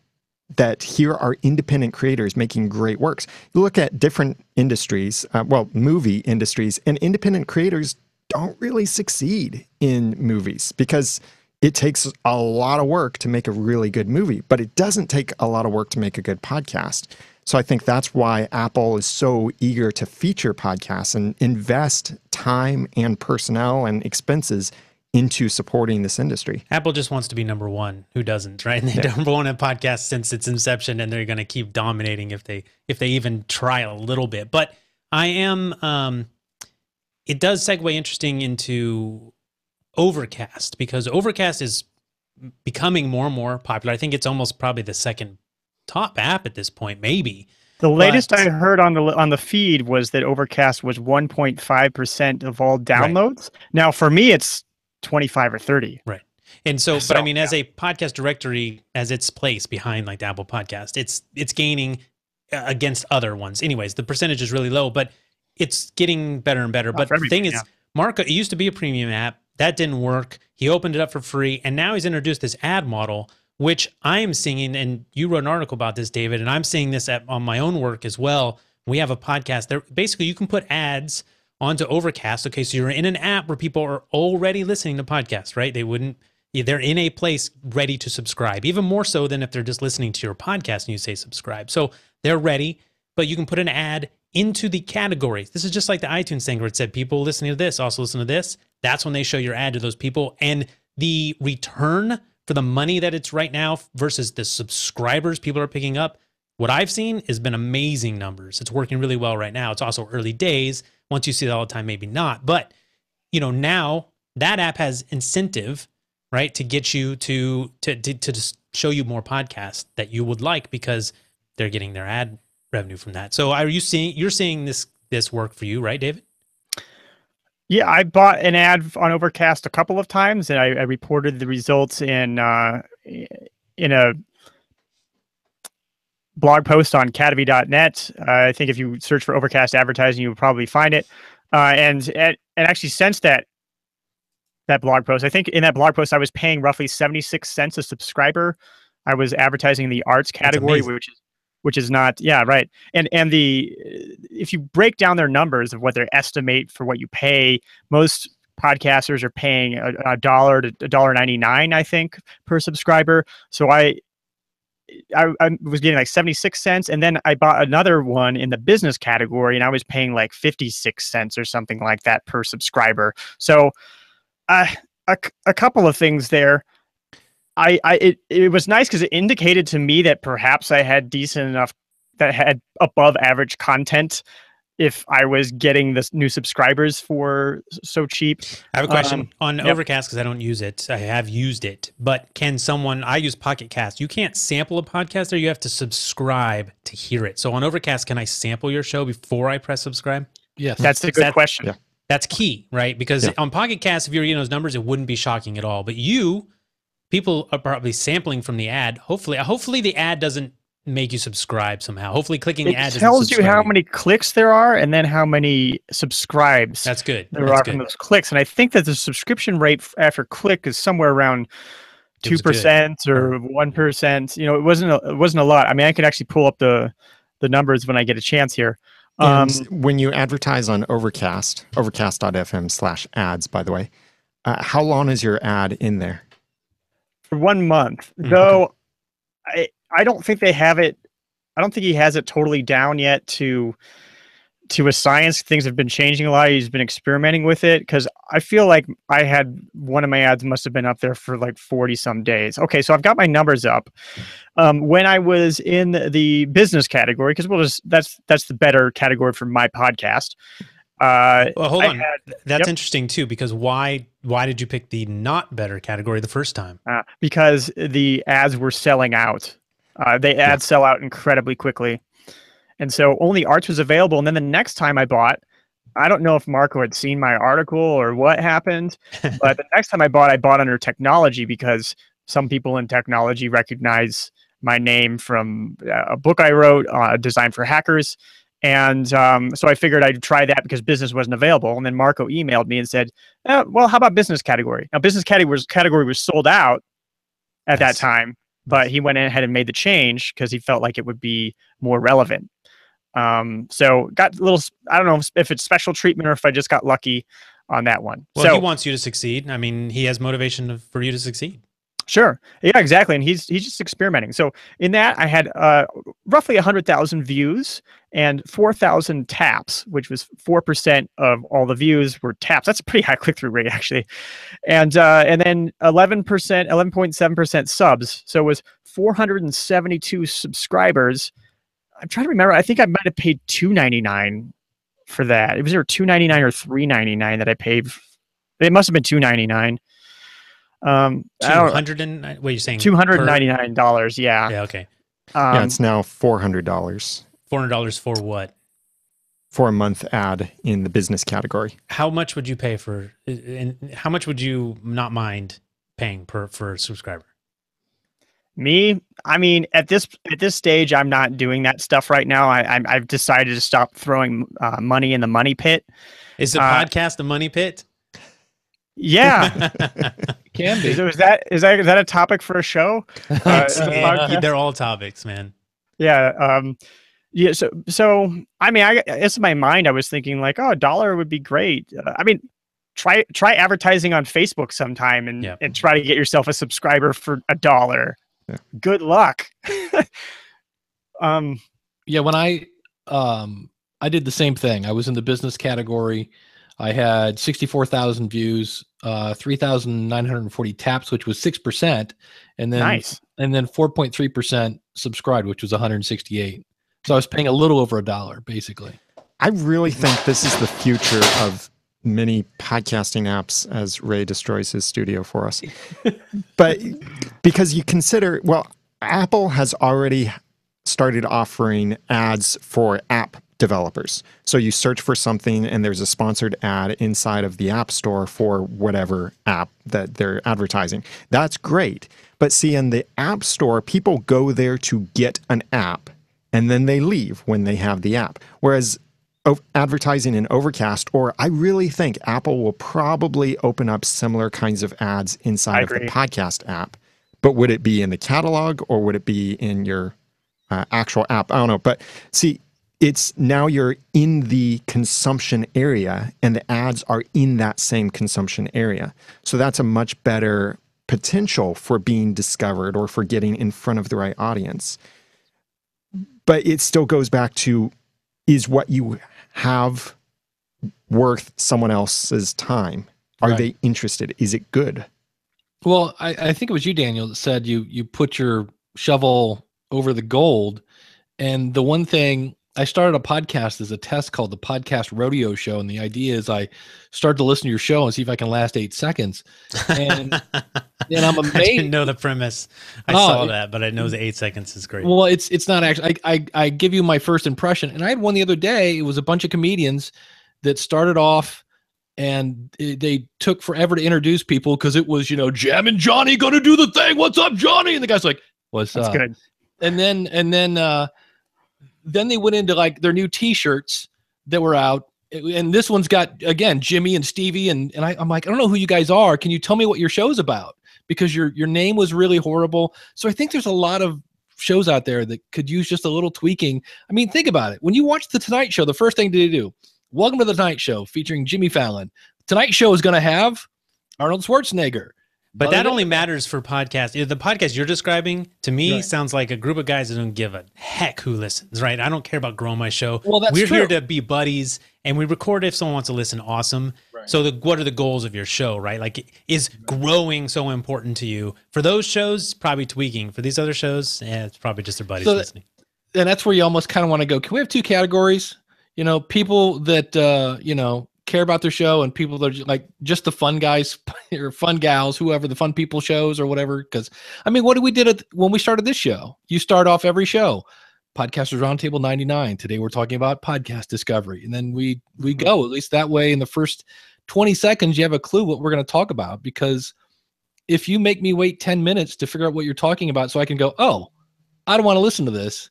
Speaker 2: that here are independent creators making great works. You look at different industries, movie industries, and independent creators don't really succeed in movies because it takes a lot of work to make a really good movie, but it doesn't take a lot of work to make a good podcast. So I think that's why Apple is so eager to feature podcasts and invest time and personnel and expenses into supporting this industry.
Speaker 1: Apple just wants to be number one. Who doesn't, right? And they're number one in podcasts since its inception, and they're going to keep dominating if they even try a little bit. But I am, it does segue interesting into Overcast, because Overcast is becoming more and more popular. I think it's almost probably the second top app at this point, maybe.
Speaker 4: The latest I heard on the feed was that Overcast was 1.5% of all downloads. Right. Now, for me, it's 25 or 30.
Speaker 1: Right. And so, but I mean, as a podcast directory, as its place behind like the Apple Podcast, it's gaining against other ones. Anyways, the percentage is really low, but it's getting better and better. But the thing is, Marco, it used to be a premium app. That didn't work. He opened it up for free, and now he's introduced this ad model, which I am seeing, and you wrote an article about this, David, and I'm seeing this on my own work as well. We have a podcast there. Basically, you can put ads onto Overcast. Okay, so you're in an app where people are already listening to podcasts, right? They're in a place ready to subscribe, even more so than if they're just listening to your podcast and you say subscribe. So they're ready, but you can put an ad into the categories. This is just like the iTunes thing where it said people listening to this also listen to this. That's when they show your ad to those people. And the return for the money that it's right now versus the subscribers people are picking up, what I've seen has been amazing numbers. It's working really well right now. It's also early days. Once you see it all the time, maybe not. But, now that app has incentive, right, to get you to just show you more podcasts that you would like because they're getting their ad revenue from that. So you're seeing this work for you, right, David?
Speaker 4: Yeah, I bought an ad on Overcast a couple of times, and I reported the results in a blog post on Kadavy.net. I think if you search for Overcast advertising, you would probably find it. And actually, since that blog post, I think in that blog post I was paying roughly 76 cents a subscriber. I was advertising the arts category, which is not, yeah, right. And if you break down their numbers of what they estimate for what you pay, most podcasters are paying $1 to $1.99, I think, per subscriber. So I was getting like 76 cents, and then I bought another one in the business category, and I was paying like 56 cents or something like that per subscriber. So a couple of things there. It was nice because it indicated to me that perhaps I had decent enough, that had above average content if I was getting the new subscribers for so cheap.
Speaker 1: I have a question on Overcast because I don't use it. I have used it, but I use Pocket Cast. You can't sample a podcast there. You have to subscribe to hear it. So on Overcast, can I sample your show before I press subscribe?
Speaker 3: Yes.
Speaker 4: That's a good question.
Speaker 2: Yeah.
Speaker 1: That's key, right? Because on Pocket Cast, if you're getting those numbers, it wouldn't be shocking at all. But people are probably sampling from the ad. Hopefully the ad doesn't make you subscribe somehow. Hopefully clicking the ad doesn't
Speaker 4: tells you how
Speaker 1: you.
Speaker 4: many clicks there are and then how many subscribes
Speaker 1: That's good.
Speaker 4: there are from those clicks. And I think that the subscription rate after click is somewhere around 2% or 1%. You know, it wasn't a lot. I mean, I can actually pull up the numbers when I get a chance here.
Speaker 2: And when you advertise on Overcast, overcast.fm/ads, by the way, how long is your ad in there?
Speaker 4: For 1 month, though. I don't think they have it. I don't think he has it totally down yet to a science. Things have been changing a lot. He's been experimenting with it, because I feel like I had one of my ads must have been up there for like 40 some days. Okay, so I've got my numbers up. When I was in the business category, because that's the better category for my podcast.
Speaker 1: Well, hold on. That's interesting too, because why did you pick the not better category the first time?
Speaker 4: Because the ads were selling out. They ads sell out incredibly quickly. And so only arts was available. And then the next time I bought, I don't know if Marco had seen my article or what happened, but the next time I bought under technology, because some people in technology recognize my name from a book I wrote, Design for Hackers. And so I figured I'd try that because business wasn't available. And then Marco emailed me and said, well, how about business category? Now, business category was sold out at that time, but he went ahead and made the change because he felt like it would be more relevant. So got a little, I don't know if it's special treatment or if I just got lucky on that one.
Speaker 1: Well,
Speaker 4: so,
Speaker 1: he wants you to succeed. I mean, he has motivation for you to succeed.
Speaker 4: Sure. Yeah, exactly. And he's just experimenting. So in that, I had roughly 100,000 views and 4,000 taps, which was 4% of all the views were taps. That's a pretty high click-through rate, actually. And then 11.7% subs. So it was 472 subscribers. I'm trying to remember. I think I might have paid $2.99 for that. It was either $2.99 or $3.99 that I paid. It must have been $2.99.
Speaker 1: 200 and what are you saying?
Speaker 4: $299. Yeah.
Speaker 1: Yeah. Okay.
Speaker 2: Yeah, it's now $400.
Speaker 1: $400 for what?
Speaker 2: For a month ad in the business category.
Speaker 1: How much would you pay for? And how much would you not mind paying for a subscriber?
Speaker 4: Me, I mean, at this stage, I'm not doing that stuff right now. I've decided to stop throwing money in the money pit.
Speaker 1: Is the podcast a money pit?
Speaker 4: Yeah,
Speaker 3: Can be.
Speaker 4: Is that a topic for a show?
Speaker 1: They're all topics, man.
Speaker 4: Yeah. Yeah. So I mean, I guess in my mind, I was thinking like, oh, $1 would be great. I mean, try advertising on Facebook sometime and try to get yourself a subscriber for $1. Yeah. Good luck.
Speaker 3: Yeah, when I did the same thing. I was in the business category. I had 64,000 views, 3,940 taps, which was 6%, and then
Speaker 4: nice.
Speaker 3: And then 4.3% subscribed, which was 168. So I was paying a little over $1, basically.
Speaker 2: I really think this is the future of many podcasting apps as Ray destroys his studio for us. But because you consider, well, Apple has already started offering ads for app developers. So you search for something and there's a sponsored ad inside of the App Store for whatever app that they're advertising. That's great. But see, in the App Store, people go there to get an app and then they leave when they have the app. Whereas advertising in Overcast, or I really think Apple will probably open up similar kinds of ads inside of the podcast app. But would it be in the catalog or would it be in your actual app? I don't know. But see, it's now you're in the consumption area and the ads are in that same consumption area. So that's a much better potential for being discovered or for getting in front of the right audience. But it still goes back to, is what you have worth someone else's time? Are they interested? Is it good?
Speaker 3: Well, I think it was you, Daniel, that said you put your shovel over the gold. And the one thing, I started a podcast as a test called the Podcast Rodeo Show. And the idea is I start to listen to your show and see if I can last 8 seconds. And I'm amazed.
Speaker 1: I didn't know the premise. I saw that, but I know the 8 seconds is great.
Speaker 3: Well, it's not actually, I give you my first impression. And I had one the other day. It was a bunch of comedians that started off and they took forever to introduce people because it was, Jam and Johnny gonna do the thing. What's up, Johnny? And the guy's like, what's up?
Speaker 4: Good.
Speaker 3: And then they went into like their new T-shirts that were out, and this one's got again Jimmy and Stevie, and I'm like, I don't know who you guys are. Can you tell me what your show's about? Because your name was really horrible. So I think there's a lot of shows out there that could use just a little tweaking. I mean, think about it. When you watch the Tonight Show, the first thing they do, welcome to the Tonight Show featuring Jimmy Fallon. Tonight Show is going to have Arnold Schwarzenegger.
Speaker 1: But that only matters for podcasts. The podcast you're describing, to me, sounds like a group of guys that don't give a heck who listens, right? I don't care about growing my show.
Speaker 3: Well, that's
Speaker 1: We're
Speaker 3: true.
Speaker 1: here to be buddies, and we record if someone wants to listen, awesome. Right. So what are the goals of your show, right? Like, is growing so important to you? For those shows, probably tweaking. For these other shows, it's probably just their buddies listening.
Speaker 3: And that's where you almost kind of want to go, can we have 2 categories? People that, care about their show and people that are just the fun guys or fun gals, whoever, the fun people shows or whatever. Because I mean, what did we did when we started this show? You start off every show, Podcasters Roundtable 99. Today we're talking about podcast discovery, and then we go at least that way. In the first 20 seconds, you have a clue what we're going to talk about. Because if you make me wait 10 minutes to figure out what you're talking about, so I can go, oh, I don't want to listen to this,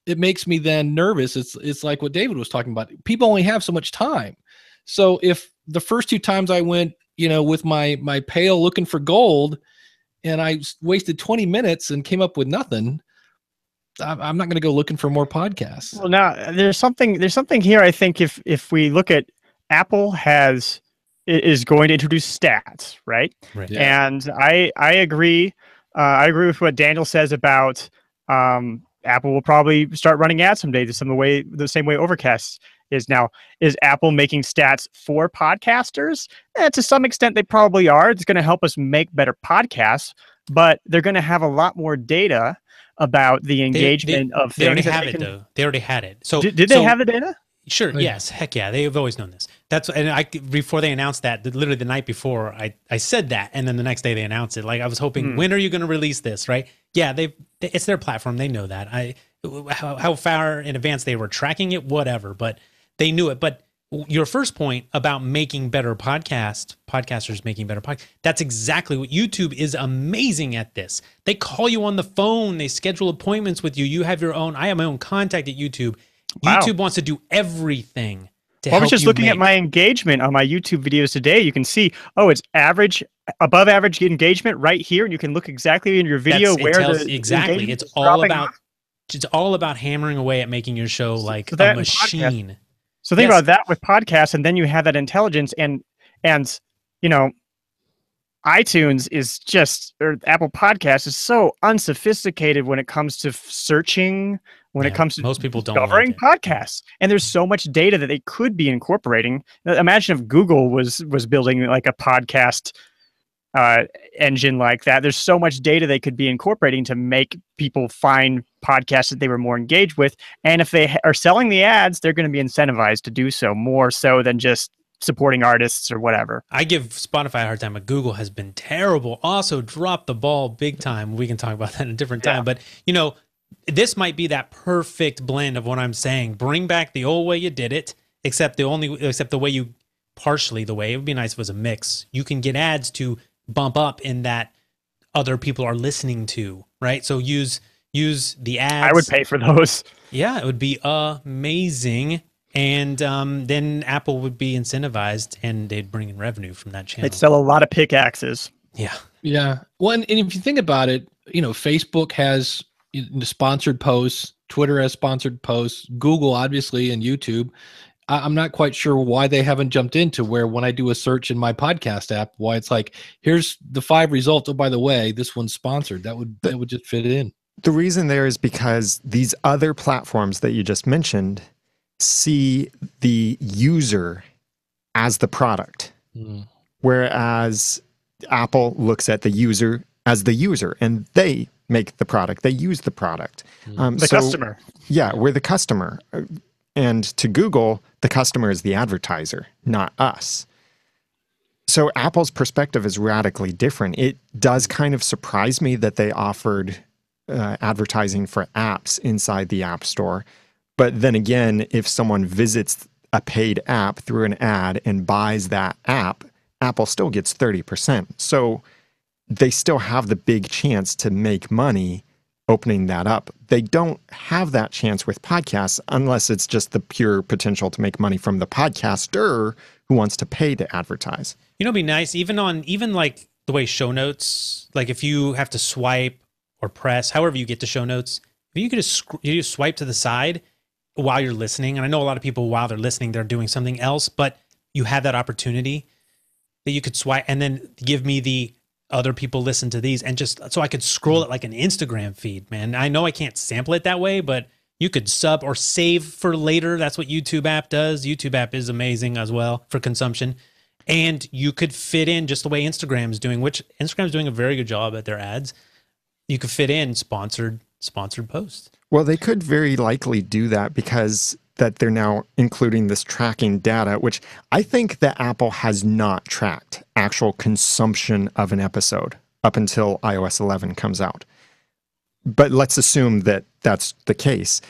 Speaker 3: it makes me then nervous. It's like what David was talking about. People only have so much time. So if the first 2 times I went, with my pail looking for gold, and I wasted 20 minutes and came up with nothing, I'm not going to go looking for more podcasts.
Speaker 4: Well, now there's something here. I think if we look at Apple is going to introduce stats, right?
Speaker 1: Right.
Speaker 3: Yeah.
Speaker 4: And I agree. I agree with what Daniel says about Apple will probably start running ads someday, the same way Overcast is now. Is Apple making stats for podcasters? To some extent, they probably are. It's going to help us make better podcasts, but they're going to have a lot more data about the engagement of things.
Speaker 1: They already have it, though. They already had it. So
Speaker 4: did they have the data?
Speaker 1: Sure. Yes. Heck yeah. They've always known this. Before they announced that, literally the night before, I said that, and then the next day they announced it. Like, I was hoping, when are you going to release this? Right? Yeah. It's their platform. They know that. How far in advance they were tracking it, whatever, but they knew it. But your first point about making better podcasters making better podcasts, that's exactly what YouTube is amazing at this. They call you on the phone. They schedule appointments with you. You have your own, I have my own contact at YouTube.
Speaker 4: Wow.
Speaker 1: YouTube wants to do everything to
Speaker 4: I
Speaker 1: help
Speaker 4: was just
Speaker 1: you
Speaker 4: looking at my engagement on my YouTube videos today. You can see, it's above average engagement right here, and you can look exactly in your video
Speaker 1: exactly. It's all about hammering away at making your show like a machine.
Speaker 4: So think about that with podcasts, and then you have that intelligence, and iTunes is or Apple Podcasts is so unsophisticated when it comes to searching, when it comes to
Speaker 1: most people don't
Speaker 4: discovering podcasts. And there's so much data that they could be incorporating. Imagine if Google was building like a podcast engine like that. There's so much data they could be incorporating to make people find podcasts that they were more engaged with. And if they are selling the ads, they're going to be incentivized to do so more so than just supporting artists or whatever.
Speaker 1: I give Spotify a hard time, but Google has been terrible. Also dropped the ball big time. We can talk about that in a different time. But, this might be that perfect blend of what I'm saying. Bring back the old way you did it, except the way it would be nice if it was a mix. You can get ads to bump up in that other people are listening to, right? So use the ads.
Speaker 4: I would pay for those.
Speaker 1: Yeah, it would be amazing. And then Apple would be incentivized and they'd bring in revenue from that channel.
Speaker 4: They'd sell a lot of pickaxes.
Speaker 1: Yeah.
Speaker 3: Yeah. Well, and if you think about it, Facebook has sponsored posts, Twitter has sponsored posts, Google, obviously, and YouTube. I'm not quite sure why they haven't jumped into where when I do a search in my podcast app, why it's like, here's the 5 results. Oh, by the way, this one's sponsored. That would just fit in.
Speaker 2: The reason there is because these other platforms that you just mentioned see the user as the product, whereas Apple looks at the user as the user, and they make the product. They use the product.
Speaker 4: The customer.
Speaker 2: Yeah, we're the customer. And to Google, the customer is the advertiser, not us. So Apple's perspective is radically different. It does kind of surprise me that they offered advertising for apps inside the App Store. But then again, if someone visits a paid app through an ad and buys that app, Apple still gets 30%. So they still have the big chance to make money opening that up. They don't have that chance with podcasts unless it's just the pure potential to make money from the podcaster who wants to pay to advertise.
Speaker 1: It'd be nice, even like the way show notes, like if you have to swipe or press, however you get to show notes, if you could just swipe to the side while you're listening. And I know a lot of people, while they're listening, they're doing something else, but you have that opportunity that you could swipe and then give me the other people listen to these, and just so I could scroll it like an Instagram feed, man. I know I can't sample it that way, but you could sub or save for later. That's what YouTube app does. YouTube app is amazing as well for consumption. And you could fit in just the way Instagram's doing, which Instagram's doing a very good job at their ads. You could fit in sponsored posts.
Speaker 2: Well, they could very likely do that because that they're now including this tracking data, which I think that Apple has not tracked actual consumption of an episode up until iOS 11 comes out. But let's assume that that's the case.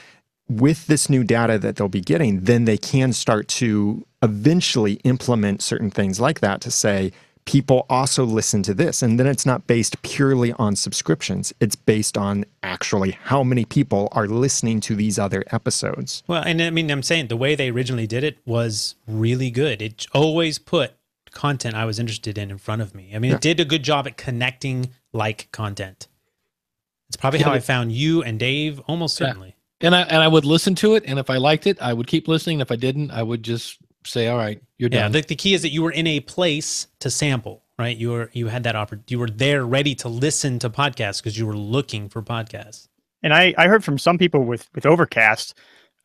Speaker 2: With this new data that they'll be getting, then they can start to eventually implement certain things like that to say, people also listen to this. And then it's not based purely on subscriptions. It's based on actually how many people are listening to these other episodes.
Speaker 1: Well, and I mean, I'm saying the way they originally did it was really good. It always put content I was interested in front of me. I mean, It did a good job at connecting like content. It's probably how I found you and Dave, almost certainly.
Speaker 3: And I would listen to it, and if I liked it, I would keep listening. If I didn't, I would just say, all right, you're done.
Speaker 1: Yeah, the key is that you were in a place to sample, right? You had that opportunity. You were there ready to listen to podcasts because you were looking for podcasts.
Speaker 4: And I heard from some people with Overcast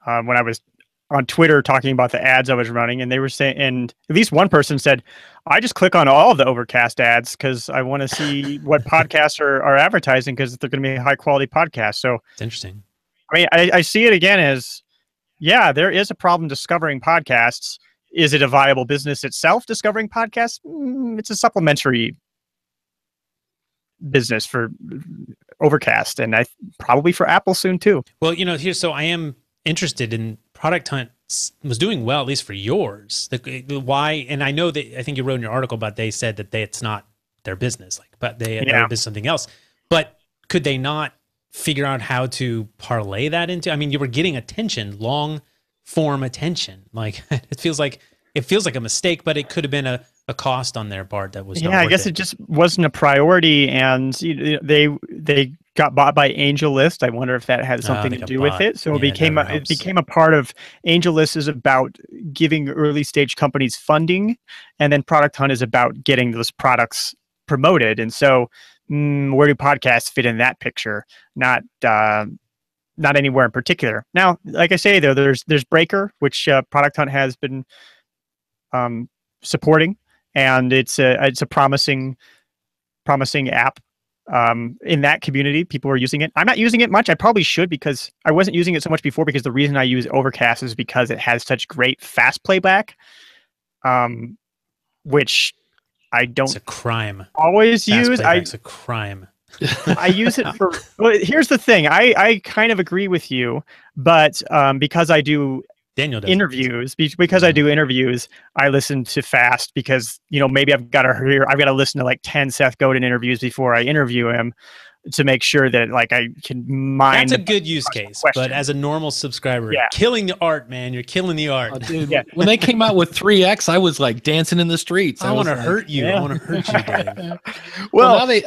Speaker 4: when I was on Twitter talking about the ads I was running, and they were saying, and at least one person said, I just click on all of the Overcast ads because I want to see what podcasts are advertising because they're going to be high quality podcasts. So
Speaker 1: it's interesting.
Speaker 4: I mean, I see it again as, yeah, there is a problem discovering podcasts. Is it a viable business itself, discovering podcasts? It's a supplementary business for Overcast, and probably for Apple soon too.
Speaker 1: Well, so I am interested in Product Hunt was doing well, at least for yours. Why? And I know that I think you wrote in your article about they said that it's not their business, but their business something else. But could they not figure out how to parlay that into? I mean, you were getting attention, long form attention. Like it feels like a mistake, but it could have been a cost on their part that was not worth
Speaker 4: I guess it just wasn't a priority, and they got bought by AngelList. I wonder if that had something to do with it. So it became a part of AngelList is about giving early stage companies funding, and then Product Hunt is about getting those products promoted. And so where do podcasts fit in that picture? Not anywhere in particular. Now, like I say, though, there's Breaker, which Product Hunt has been supporting, and it's a promising app. In that community, people are using it. I'm not using it much. I probably should, because I wasn't using it so much before, because the reason I use Overcast is because it has such great fast playback, which I don't.
Speaker 1: It's a crime.
Speaker 4: Always
Speaker 1: fast
Speaker 4: use.
Speaker 1: It's a crime.
Speaker 4: I use it for. Well, here's the thing. I kind of agree with you, but because I do interviews, I listen to fast because maybe I've got to listen to like 10 Seth Godin interviews before I interview him. to make sure that like I can mine.
Speaker 1: That's a good use case, but as a normal subscriber, killing the art, man, you're killing the art.
Speaker 3: Oh, dude, when they came out with 3X, I was like dancing in the streets.
Speaker 1: I want to hurt you. I want to hurt you, Dave.
Speaker 3: Well, now they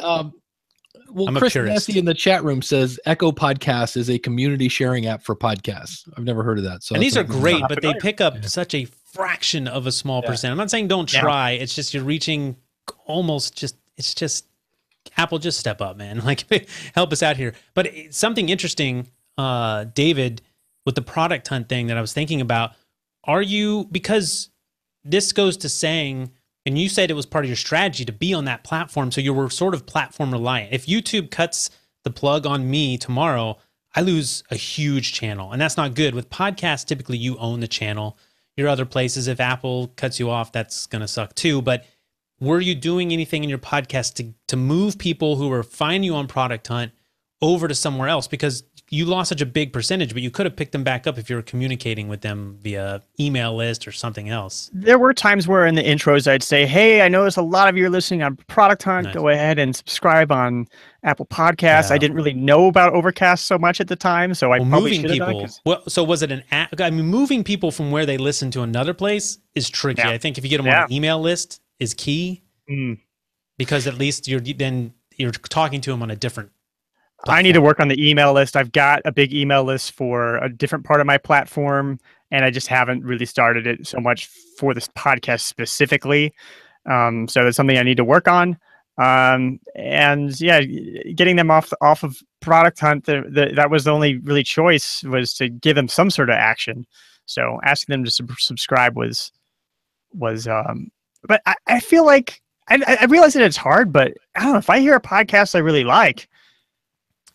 Speaker 3: Chris
Speaker 1: purist.
Speaker 3: Nessie in the chat room says Echo Podcast is a community sharing app for podcasts. I've never heard of that. So
Speaker 1: and these are great, but they pick up such a fraction of a small percent. I'm not saying don't try. It's just you're reaching almost just. It's just Apple. Just step up, man. Like help us out here. But something interesting, David, with the product hunt thing that I was thinking about. Are you, because this goes to saying, and you said it was part of your strategy to be on that platform, so you were sort of platform reliant. If YouTube cuts the plug on me tomorrow, I lose a huge channel, and that's not good. With podcasts, typically you own the channel. Your other places, if Apple cuts you off, that's going to suck too. But were you doing anything in your podcast to move people who were finding you on Product Hunt over to somewhere else? Because you lost such a big percentage, but you could have picked them back up if you were communicating with them via email list or something else.
Speaker 4: There were times where in the intros I'd say, hey, I noticed a lot of you are listening on Product Hunt. Nice. Go ahead and subscribe on Apple Podcasts. I didn't really know about Overcast so much at the time, so I probably should have done it.
Speaker 1: Well, so was it an app? I mean, moving people from where they listen to another place is tricky. I think if you get them on an email list is key because at least you're talking to them on a different platform.
Speaker 4: I need to work on the email list. I've got a big email list for a different part of my platform, and I just haven't really started it so much for this podcast specifically. So that's something I need to work on. And yeah, getting them off of Product Hunt, that was the only really choice, was to give them some sort of action. So asking them to subscribe was but I feel like I realize that it's hard, but I don't know, if I hear a podcast I really like,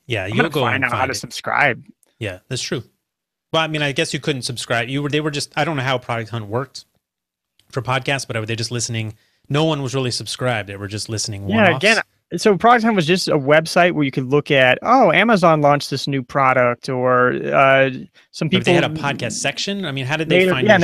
Speaker 1: you'll go
Speaker 4: find out how to subscribe.
Speaker 1: Yeah, that's true. Well, I mean, I guess you couldn't subscribe. They were just, I don't know how Product Hunt worked for podcasts, but they're just listening. No one was really subscribed. They were just listening one-offs.
Speaker 4: Again, so Product Hunt was just a website where you could look at, Amazon launched this new product, or some people.
Speaker 1: But they had a podcast section. I mean, how did they find?
Speaker 4: Yeah, and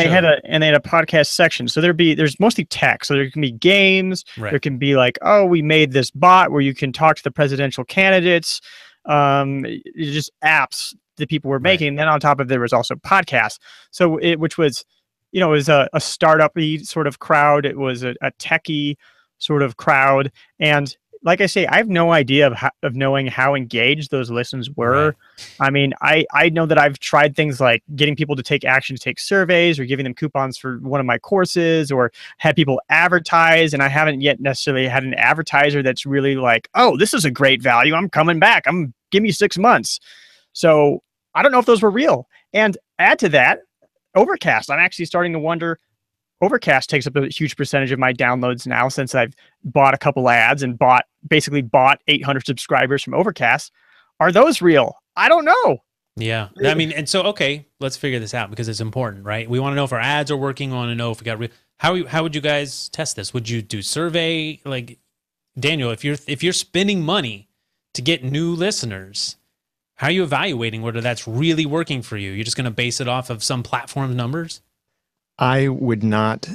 Speaker 4: they had a podcast section. So there's mostly text. So there can be games. Right. There can be like, we made this bot where you can talk to the presidential candidates. Just apps that people were making. And then on top of it, there was also podcasts. So which was, it was a startup-y sort of crowd. It was a techie sort of crowd. And like I say, I have no idea of knowing how engaged those listens were. Right. I mean, I know that I've tried things like getting people to take action to take surveys, or giving them coupons for one of my courses, or had people advertise, and I haven't yet necessarily had an advertiser that's really like, this is a great value, I'm coming back, give me 6 months. So I don't know if those were real. And add to that, Overcast. I'm actually starting to wonder, Overcast takes up a huge percentage of my downloads now, since I've bought a couple ads and basically bought 800 subscribers from Overcast. Are those real? I don't know.
Speaker 1: Yeah. I mean, and so, okay, let's figure this out, because it's important, right? We want to know if our ads are working. We want to know if we got how would you guys test this? Would you do survey? Like, Daniel, if you're spending money to get new listeners, how are you evaluating whether that's really working for you? You're just going to base it off of some platform numbers?
Speaker 2: I would not,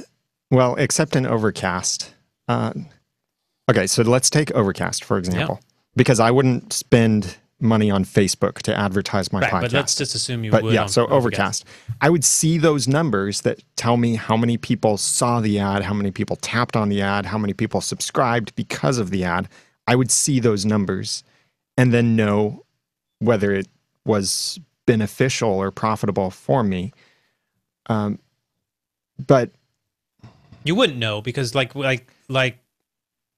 Speaker 2: well, except in Overcast. Okay, so let's take Overcast, for example, because I wouldn't spend money on Facebook to advertise my podcast.
Speaker 1: But let's just assume you would.
Speaker 2: Yeah, so Overcast. I would see those numbers that tell me how many people saw the ad, how many people tapped on the ad, how many people subscribed because of the ad. I would see those numbers and then know whether it was beneficial or profitable for me. But
Speaker 1: you wouldn't know, because like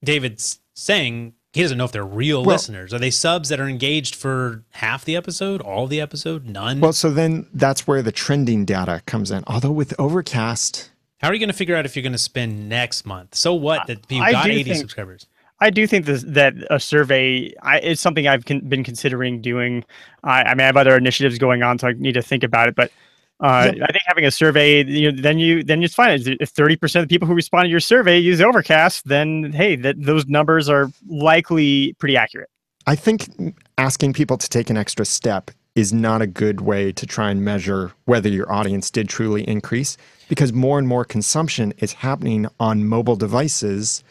Speaker 1: David's saying, he doesn't know if they're real listeners. Are they subs that are engaged for half the episode, all the episode, none?
Speaker 2: Well, so then that's where the trending data comes in. Although with Overcast,
Speaker 1: how are you going to figure out if you're going to spend next month? So what that you got 80 subscribers?
Speaker 4: I do think that a survey is something I've been considering doing. I mean, I have other initiatives going on, so I need to think about it. But I think having a survey, then it's fine. If 30% of the people who respond to your survey use Overcast, then hey, those numbers are likely pretty accurate.
Speaker 2: I think asking people to take an extra step is not a good way to try and measure whether your audience did truly increase, because more and more consumption is happening on mobile devices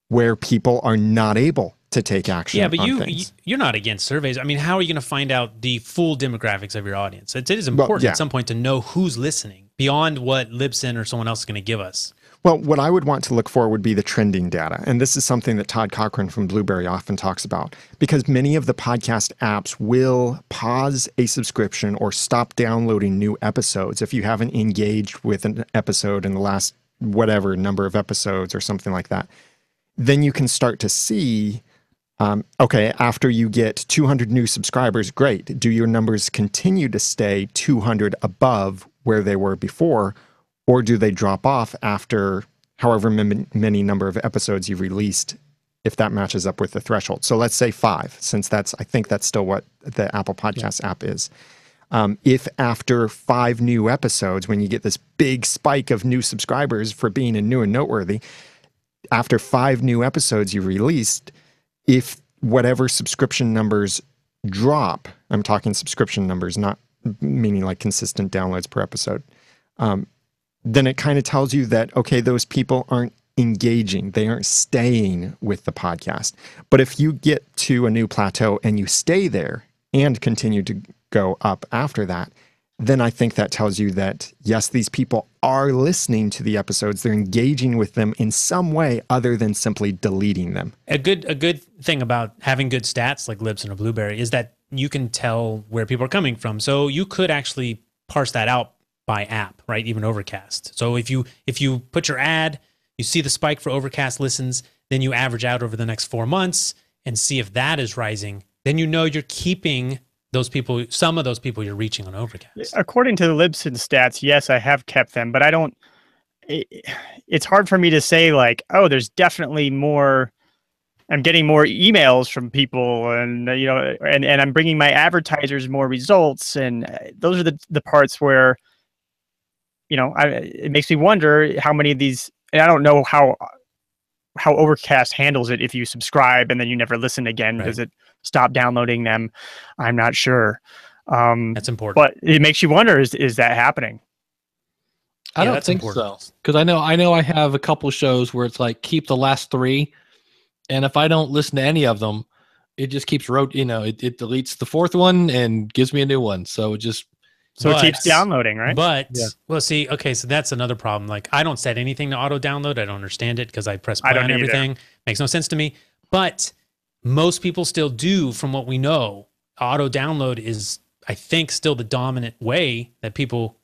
Speaker 2: where people are not able to take action.
Speaker 1: Yeah, but
Speaker 2: on things.
Speaker 1: you're not against surveys. I mean, how are you going to find out the full demographics of your audience? It is important at some point to know who's listening beyond what Libsyn or someone else is going to give us.
Speaker 2: Well, what I would want to look for would be the trending data. And this is something that Todd Cochran from Blueberry often talks about, because many of the podcast apps will pause a subscription or stop downloading new episodes if you haven't engaged with an episode in the last whatever number of episodes or something like that. Then you can start to see, okay, after you get 200 new subscribers, great. Do your numbers continue to stay 200 above where they were before? Or do they drop off after however many number of episodes you've released, if that matches up with the threshold? So let's say 5, since I think that's still what the Apple Podcast app is. If after 5 new episodes, when you get this big spike of new subscribers for being a new and noteworthy, after 5 new episodes you released, if whatever subscription numbers drop, I'm talking subscription numbers, not meaning like consistent downloads per episode, then it kind of tells you that, okay, those people aren't engaging. They aren't staying with the podcast. But if you get to a new plateau and you stay there and continue to go up after that, then I think that tells you that, yes, these people are listening to the episodes. They're engaging with them in some way other than simply deleting them.
Speaker 1: A good thing about having good stats like Libsyn or Blueberry is that you can tell where people are coming from. So you could actually parse that out by app, right? Even Overcast. So if you put your ad, you see the spike for Overcast listens, then you average out over the next 4 months and see if that is rising, then you know you're keeping those people, some of those people you're reaching on Overcast.
Speaker 4: According to the Libsyn stats, yes, I have kept them, but I don't, it's hard for me to say like, oh, there's definitely more, I'm getting more emails from people and, you know, and I'm bringing my advertisers more results. And those are the parts where, you know, it makes me wonder how many of these, and I don't know how Overcast handles it if you subscribe and then you never listen again. Right. Does it stop downloading them? I'm not sure.
Speaker 1: That's important.
Speaker 4: But it makes you wonder, is that happening?
Speaker 3: I don't think so. Because I know I have a couple of shows where it's like keep the last 3. And if I don't listen to any of them, it just keeps it deletes the 4th one and gives me a new one. So it keeps downloading, right?
Speaker 1: But well, see, okay, so that's another problem. Like I don't set anything to auto download. I don't understand it because I press play on everything. Makes no sense to me. But most people still do, from what we know. Auto download is, I think, still the dominant way that people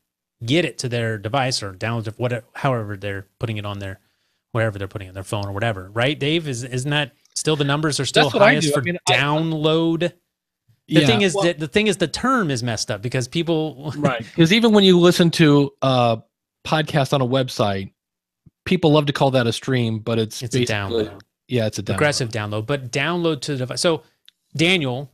Speaker 1: get it to their device or download it, whatever, however they're putting it on their, wherever they're putting it, their phone or whatever. Right, Dave? Isn't that still the numbers are still highest for download? The thing is the term is messed up because people
Speaker 3: right. Because even when you listen to a podcast on a website, people love to call that a stream, but it's
Speaker 1: a download.
Speaker 3: Yeah, it's a download.
Speaker 1: Aggressive download, but download to the device. So, Daniel,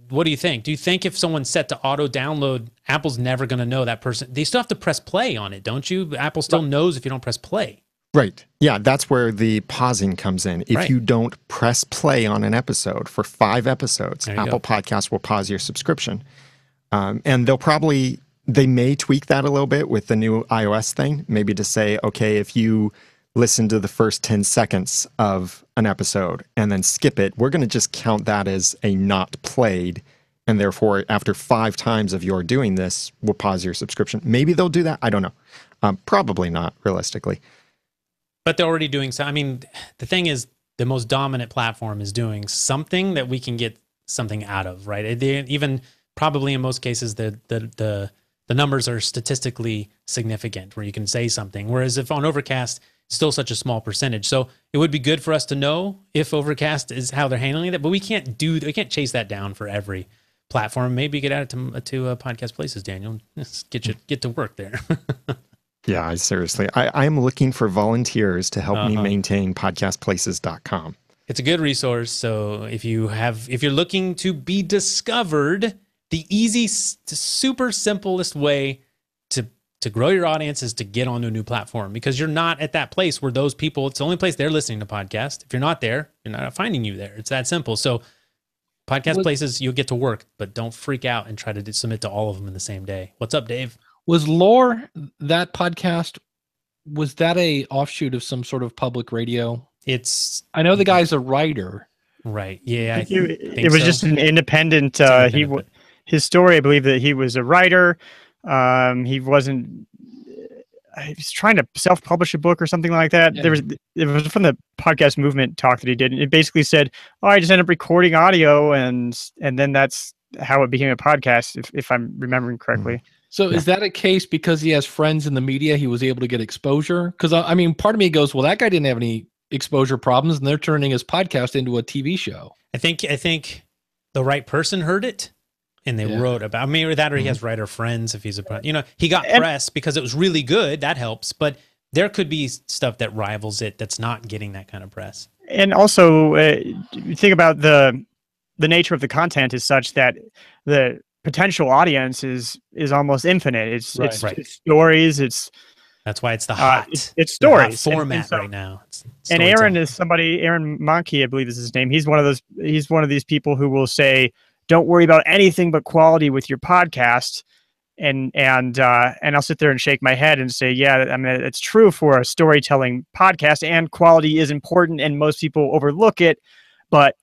Speaker 1: what do you think? Do you think if someone's set to auto download, Apple's never going to know that person? They still have to press play on it, don't you? Apple still knows if you don't press play.
Speaker 2: Right. Yeah, that's where the pausing comes in. If you don't press play on an episode for 5 episodes, Apple Podcasts will pause your subscription. And they may tweak that a little bit with the new iOS thing, maybe to say, okay, if you listen to the first 10 seconds of an episode and then skip it, we're going to just count that as a not played. And therefore, after 5 times of your doing this, we'll pause your subscription. Maybe they'll do that. I don't know. Probably not, realistically.
Speaker 1: But they're already doing so. I mean, the thing is, the most dominant platform is doing something that we can get something out of, right? Even probably in most cases, the numbers are statistically significant where you can say something. Whereas if on Overcast, it's still such a small percentage. So it would be good for us to know if Overcast is how they're handling it, but we can't chase that down for every platform. Maybe you could add it to Podcast Places, Daniel. Just get to work there.
Speaker 2: Yeah, seriously. I am looking for volunteers to help me maintain podcastplaces.com.
Speaker 1: It's a good resource. So if you're looking to be discovered, the easy, super simplest way to grow your audience is to get onto a new platform, because you're not at that place where those people, it's the only place they're listening to podcasts. If you're not there, you're not finding you there. It's that simple. So Podcast Places, you'll get to work, but don't freak out and try to submit to all of them in the same day. What's up, Dave?
Speaker 3: Was Lore, that podcast, was that a offshoot of some sort of public radio? I know the guy's a writer.
Speaker 1: Right. Yeah.
Speaker 4: It was just an independent. His story, I believe that he was a writer. He wasn't. He was trying to self-publish a book or something like that.
Speaker 3: Yeah.
Speaker 4: It was from the podcast movement talk that he did. And it basically said, "Oh, I just ended up recording audio, and then that's how it became a podcast." If I'm remembering correctly.
Speaker 3: So is that a case because he has friends in the media? He was able to get exposure? Because I mean, part of me goes, well, that guy didn't have any exposure problems, and they're turning his podcast into a TV show.
Speaker 1: I think the right person heard it. And they wrote about maybe that, or he has writer friends. If he's he got press because it was really good. That helps, but there could be stuff that rivals it that's not getting that kind of press.
Speaker 4: And also, you think about the nature of the content is such that the potential audience is almost infinite. It's stories.
Speaker 1: That's why it's the hot.
Speaker 4: It's stories
Speaker 1: the hot format right now.
Speaker 4: And Aaron is somebody. Aaron Mankey, I believe is his name. He's one of those. He's one of these people who will say, don't worry about anything but quality with your podcast. And I'll sit there and shake my head and say, yeah, I mean, it's true for a storytelling podcast, and quality is important and most people overlook it, but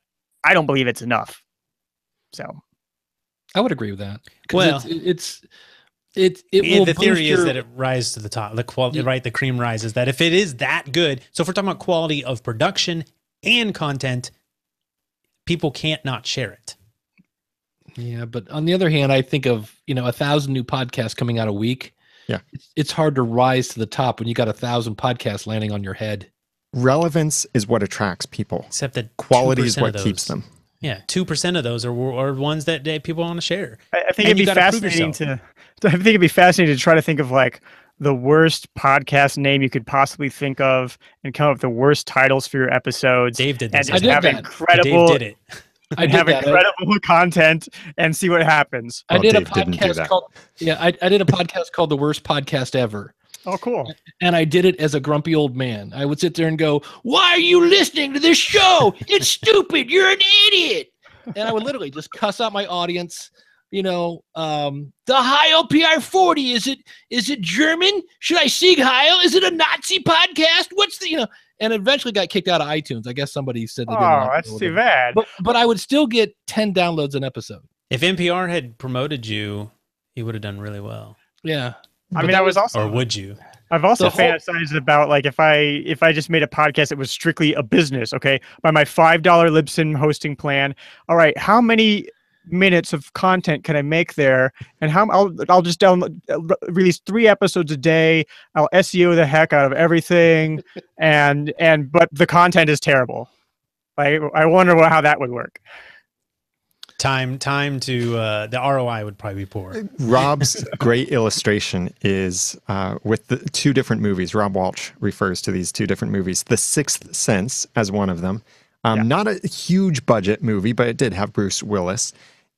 Speaker 4: I don't believe it's enough. So
Speaker 3: I would agree with that.
Speaker 1: Well,
Speaker 3: it will
Speaker 1: the theory is that it rises to the top. The quality, right? The cream rises. That if it is that good, so if we're talking about quality of production and content, people can't not share it.
Speaker 3: Yeah, but on the other hand, I think of 1,000 new podcasts coming out a week.
Speaker 2: Yeah,
Speaker 3: it's hard to rise to the top when you got 1,000 podcasts landing on your head.
Speaker 2: Relevance is what attracts people.
Speaker 1: Except that
Speaker 2: quality is what keeps them.
Speaker 1: Yeah, 2% of those are ones that people want to share.
Speaker 4: I think it'd be fascinating to try to think of like the worst podcast name you could possibly think of and come up with the worst titles for your episodes.
Speaker 1: Dave did
Speaker 4: this.
Speaker 1: And
Speaker 4: just have incredible.
Speaker 1: Dave did it.
Speaker 4: I have incredible content and see what happens.
Speaker 3: I did a podcast called I did a podcast called The Worst Podcast Ever.
Speaker 4: Oh, cool.
Speaker 3: And I did it as a grumpy old man. I would sit there and go, why are you listening to this show? It's stupid. You're an idiot. And I would literally just cuss out my audience. The Heil PR40, is it German? Should I Sieg Heil? Is it a Nazi podcast? What's the, and eventually got kicked out of iTunes. I guess somebody said they didn't like
Speaker 4: that's too bad.
Speaker 3: But I would still get 10 downloads an episode.
Speaker 1: If NPR had promoted you, you would have done really well.
Speaker 3: Yeah.
Speaker 4: I mean, that was also.
Speaker 1: Or would you?
Speaker 4: I've also fantasized about like if I just made a podcast that was strictly a business, okay, by my $5 Libsyn hosting plan. All right, how many minutes of content can I make there? And I'll just release 3 episodes a day. I'll SEO the heck out of everything, but the content is terrible. I wonder how that would work.
Speaker 1: Time to the ROI would probably be poor.
Speaker 2: Rob's great illustration is with the 2 different movies. Rob Walsh refers to these 2 different movies. The Sixth Sense as one of them. Not a huge budget movie, but it did have Bruce Willis.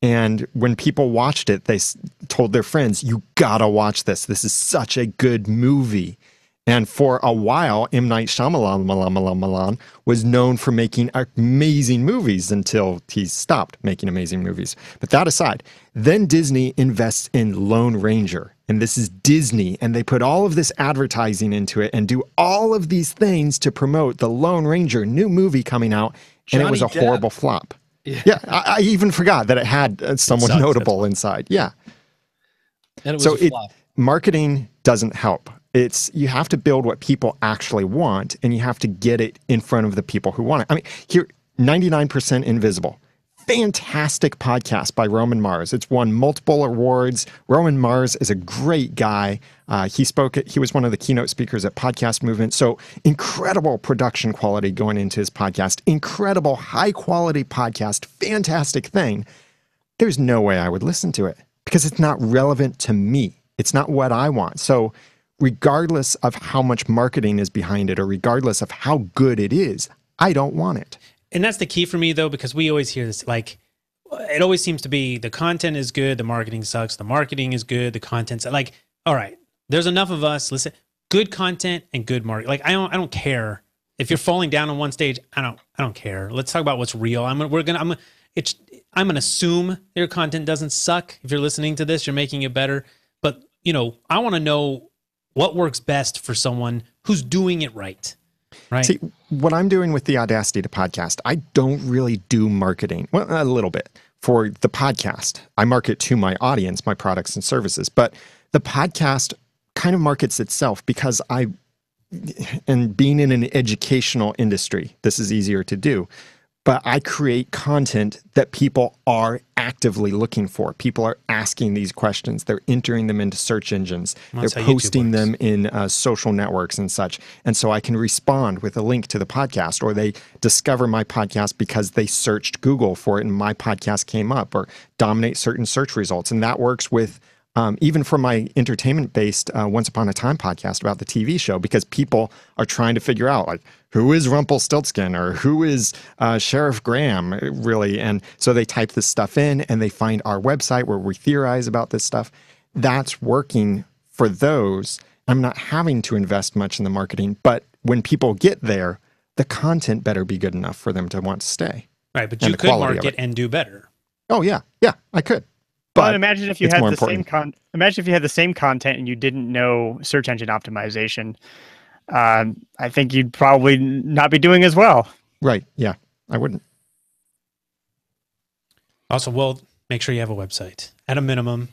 Speaker 2: And when people watched it, they told their friends, you gotta watch this. This is such a good movie. And for a while, M. Night Shyamalan was known for making amazing movies until he stopped making amazing movies. But that aside, then Disney invests in Lone Ranger. And this is Disney. And they put all of this advertising into it and do all of these things to promote the Lone Ranger new movie coming out. And it was a horrible flop. Yeah, I even forgot that it had someone notable inside. Yeah.
Speaker 3: And it was a flop.
Speaker 2: Marketing doesn't help. You have to build what people actually want, and you have to get it in front of the people who want it. I mean, here, 99% Invisible. Fantastic podcast by Roman Mars. It's won multiple awards. Roman Mars is a great guy. He was one of the keynote speakers at Podcast Movement. So incredible production quality going into his podcast. Incredible high quality podcast. Fantastic thing. There's no way I would listen to it because it's not relevant to me. It's not what I want. So regardless of how much marketing is behind it or regardless of how good it is, I don't want it.
Speaker 1: And that's the key for me, though, because we always hear this, like, it always seems to be the content is good, the marketing sucks, the marketing is good, the content's like, all right, there's enough of us. Listen, good content and good marketing. Like, I don't care if you're falling down on one stage. I don't care. Let's talk about what's real. I'm gonna assume your content doesn't suck. If you're listening to this, you're making it better. But I want to know what works best for someone who's doing it right. Right.
Speaker 2: See, what I'm doing with the Audacity to Podcast, I don't really do marketing. Well, a little bit for the podcast. I market to my audience, my products and services, but the podcast kind of markets itself because and being in an educational industry, this is easier to do. But I create content that people are actively looking for. People are asking these questions. They're entering them into search engines.
Speaker 1: That's
Speaker 2: They're
Speaker 1: how YouTube
Speaker 2: posting
Speaker 1: works.
Speaker 2: them in social networks and such. And so I can respond with a link to the podcast, or they discover my podcast because they searched Google for it and my podcast came up, or dominate certain search results. And that works with even for my entertainment-based Once Upon a Time podcast about the TV show, because people are trying to figure out, like, who is Rumpelstiltskin or who is Sheriff Graham, really? And so they type this stuff in and they find our website where we theorize about this stuff. That's working for those. I'm not having to invest much in the marketing, but when people get there, the content better be good enough for them to want to stay.
Speaker 1: Right, but
Speaker 2: And
Speaker 1: you
Speaker 2: the
Speaker 1: could
Speaker 2: quality of
Speaker 1: market
Speaker 2: it.
Speaker 1: and do better.
Speaker 2: Oh, yeah. Yeah, I could.
Speaker 4: But
Speaker 2: But
Speaker 4: imagine if you
Speaker 2: it's
Speaker 4: had
Speaker 2: more
Speaker 4: the
Speaker 2: important.
Speaker 4: imagine if you had the same content and you didn't know search engine optimization. I think you'd probably not be doing as well.
Speaker 2: Right. Yeah, I wouldn't.
Speaker 1: Also, well, make sure you have a website at a minimum.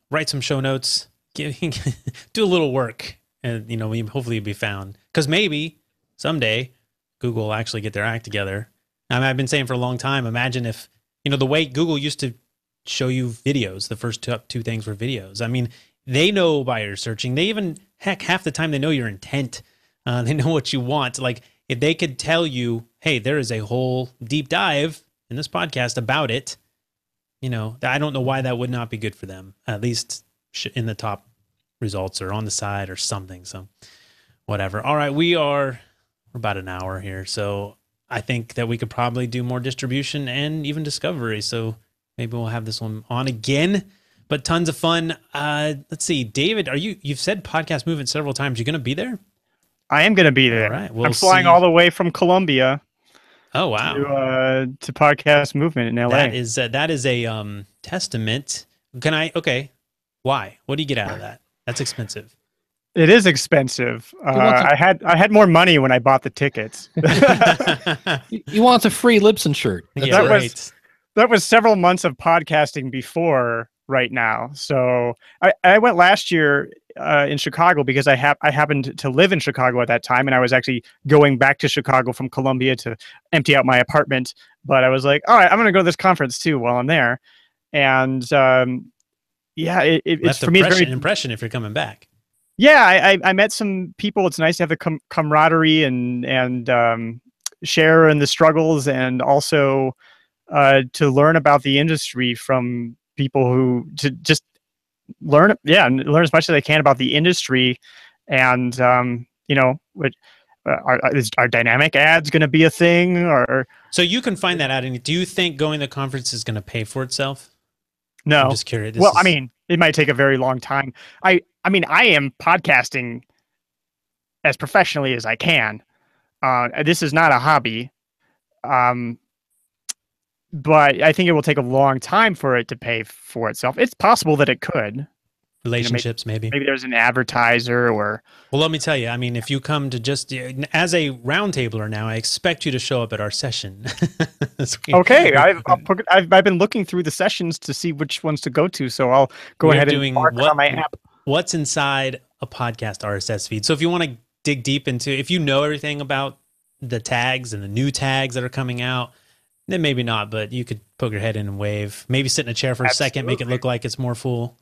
Speaker 1: Write some show notes. Do a little work, and hopefully you'll be found. Because maybe someday Google will actually get their act together. I mean, I've been saying for a long time. Imagine if the way Google used to show you videos. The first two things were videos. I mean, they know by your searching. They even half the time they know your intent. They know what you want. Like, if they could tell you, hey, there is a whole deep dive in this podcast about it. I don't know why that would not be good for them, at least in the top results or on the side or something. So whatever. All right. We're about an hour here. So I think that we could probably do more distribution and even discovery. So maybe we'll have this one on again, but tons of fun. Let's see, David, you've said Podcast Movement several times. You're going to be there?
Speaker 4: I am going to be there.
Speaker 1: All right. We'll
Speaker 4: I'm flying
Speaker 1: see.
Speaker 4: all the way from Colombia.
Speaker 1: Oh, wow.
Speaker 4: To Podcast Movement in LA.
Speaker 1: That is a testament. Okay. Why? What do you get out of that? That's expensive.
Speaker 4: It is expensive. I had more money when I bought the tickets.
Speaker 3: You want a free Libsyn shirt.
Speaker 1: Yeah,
Speaker 4: that
Speaker 1: right.
Speaker 4: That was several months of podcasting before right now. So I went last year in Chicago because I happened to live in Chicago at that time, and I was actually going back to Chicago from Columbia to empty out my apartment. But I was like, all right, I'm going to go to this conference too while I'm there. And it's for me
Speaker 1: an
Speaker 4: very
Speaker 1: impression if you're coming back.
Speaker 4: Yeah, I met some people. It's nice to have the camaraderie and share in the struggles, and also to learn about the industry from people who to just learn as much as I can about the industry. And are dynamic ads going to be a thing? Or
Speaker 1: So you can find that out. And do you think going to the conference is going to pay for itself?
Speaker 4: no?
Speaker 1: I'm just curious.
Speaker 4: I mean, it might take a very long time. I mean, I am podcasting as professionally as I can. This is not a hobby. But I think it will take a long time for it to pay for itself. It's possible that it could.
Speaker 1: Relationships, maybe.
Speaker 4: Maybe there's an advertiser or...
Speaker 1: Well, let me tell you, I mean, if you come to just... As a roundtabler now, I expect you to show up at our session.
Speaker 4: Okay, I've been looking through the sessions to see which ones to go to, so I'll go ahead and mark on my app.
Speaker 1: What's inside a podcast RSS feed. So if you want to dig deep into... If you know everything about the tags and the new tags that are coming out, then maybe not, but you could poke your head in and wave. Maybe sit in a chair for a second, make it look like it's more full.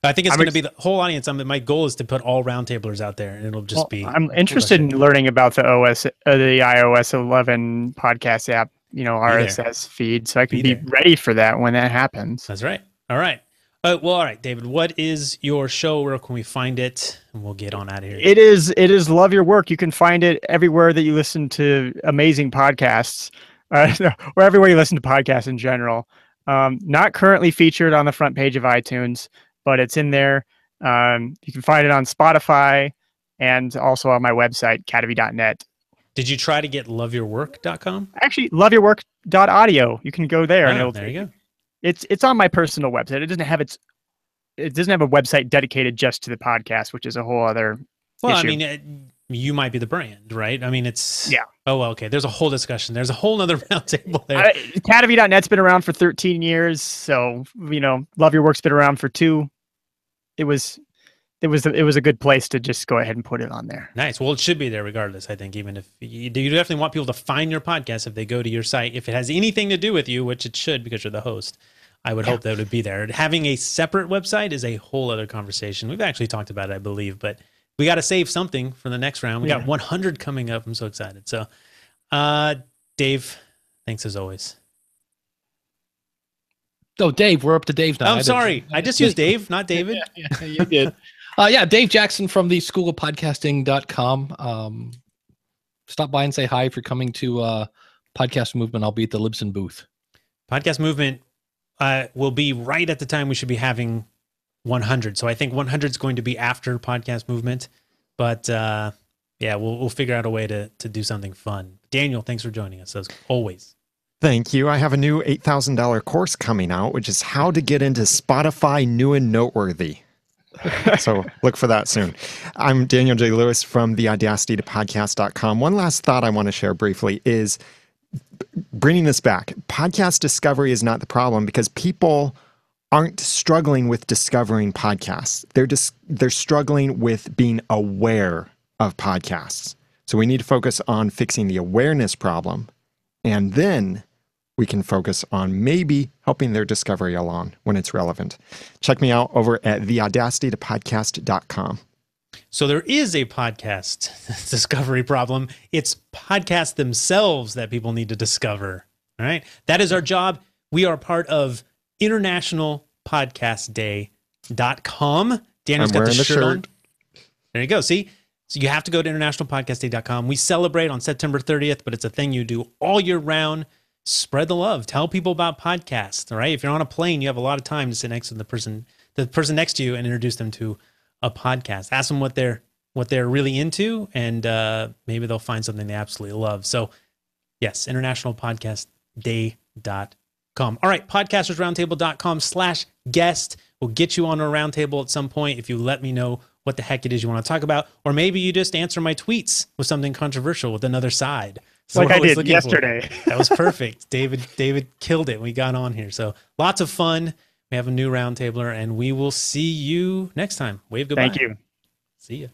Speaker 1: I think it's going to be the whole audience. My goal is to put all roundtablers out there, and it'll just be...
Speaker 4: I'm interested in learning about the iOS 11 podcast app, RSS feed, so I can be ready for that when that happens.
Speaker 1: That's right. All right. Well, all right, David, what is your show? Where can we find it? And we'll get on out of here.
Speaker 4: It is Love Your Work. You can find it everywhere that you listen to amazing podcasts. Or everywhere you listen to podcasts in general. Not currently featured on the front page of iTunes, but it's in there. You can find it on Spotify and also on my website, kadavy.net.
Speaker 1: Did you try to get loveyourwork.com?
Speaker 4: Actually, loveyourwork.audio. You can go there.
Speaker 1: Oh, there you go.
Speaker 4: It's on my personal website. It doesn't have a website dedicated just to the podcast, which is a whole other issue.
Speaker 1: I mean, you might be the brand, right? I mean, it's
Speaker 4: Yeah.
Speaker 1: Oh, well, okay. There's a whole discussion. There's a whole nother roundtable there.
Speaker 4: Kadavy.net's been around for 13 years, so Love Your Work's been around for 2. It was a good place to just go ahead and put it on there.
Speaker 1: Nice. Well, it should be there regardless. I think even if you definitely want people to find your podcast if they go to your site, if it has anything to do with you, which it should because you're the host. I would hope that it would be there. Having a separate website is a whole other conversation. We've actually talked about it, I believe, but we got to save something for the next round. We got 100 coming up. I'm so excited. So, Dave, thanks as always.
Speaker 3: Oh, Dave, we're up to Dave now.
Speaker 1: I'm sorry. I just used Dave, not David.
Speaker 3: Yeah, you did. Dave Jackson from the school of podcasting.com. Stop by and say hi if you're coming to Podcast Movement. I'll be at the Libsyn booth. Podcast Movement will be right at the time we should be having 100. So I think 100 is going to be after Podcast Movement. But we'll figure out a way to do something fun. Daniel, thanks for joining us as always.
Speaker 2: Thank you. I have a new $8,000 course coming out, which is how to get into Spotify new and noteworthy. So look for that soon. I'm Daniel J. Lewis from theaudacitytopodcast.com. One last thought I want to share briefly is bringing this back. Podcast discovery is not the problem because people aren't struggling with discovering podcasts. They're struggling with being aware of podcasts. So we need to focus on fixing the awareness problem, and then we can focus on maybe helping their discovery along when it's relevant. Check me out over at theaudacitytopodcast.com.
Speaker 1: So there is a podcast discovery problem. It's podcasts themselves that people need to discover. All right. That is our job. We are part of internationalpodcastday.com. Daniel's got the shirt on. There you go. See? So you have to go to internationalpodcastday.com. We celebrate on September 30th, but it's a thing you do all year round. Spread the love. Tell people about podcasts. All right. If you're on a plane, you have a lot of time to sit next to the person next to you and introduce them to a podcast. Ask them what they're really into, and maybe they'll find something they absolutely love. So yes, internationalpodcastday.com. All right. podcastersroundtable.com/guest will get you on a roundtable at some point if you let me know what the heck it is you want to talk about, or maybe you just answer my tweets with something controversial with another side. So
Speaker 4: like I did yesterday.
Speaker 1: That was perfect. David killed it. We got on here. So lots of fun. We have a new roundtabler, and we will see you next time. Wave goodbye.
Speaker 4: Thank you.
Speaker 1: See ya.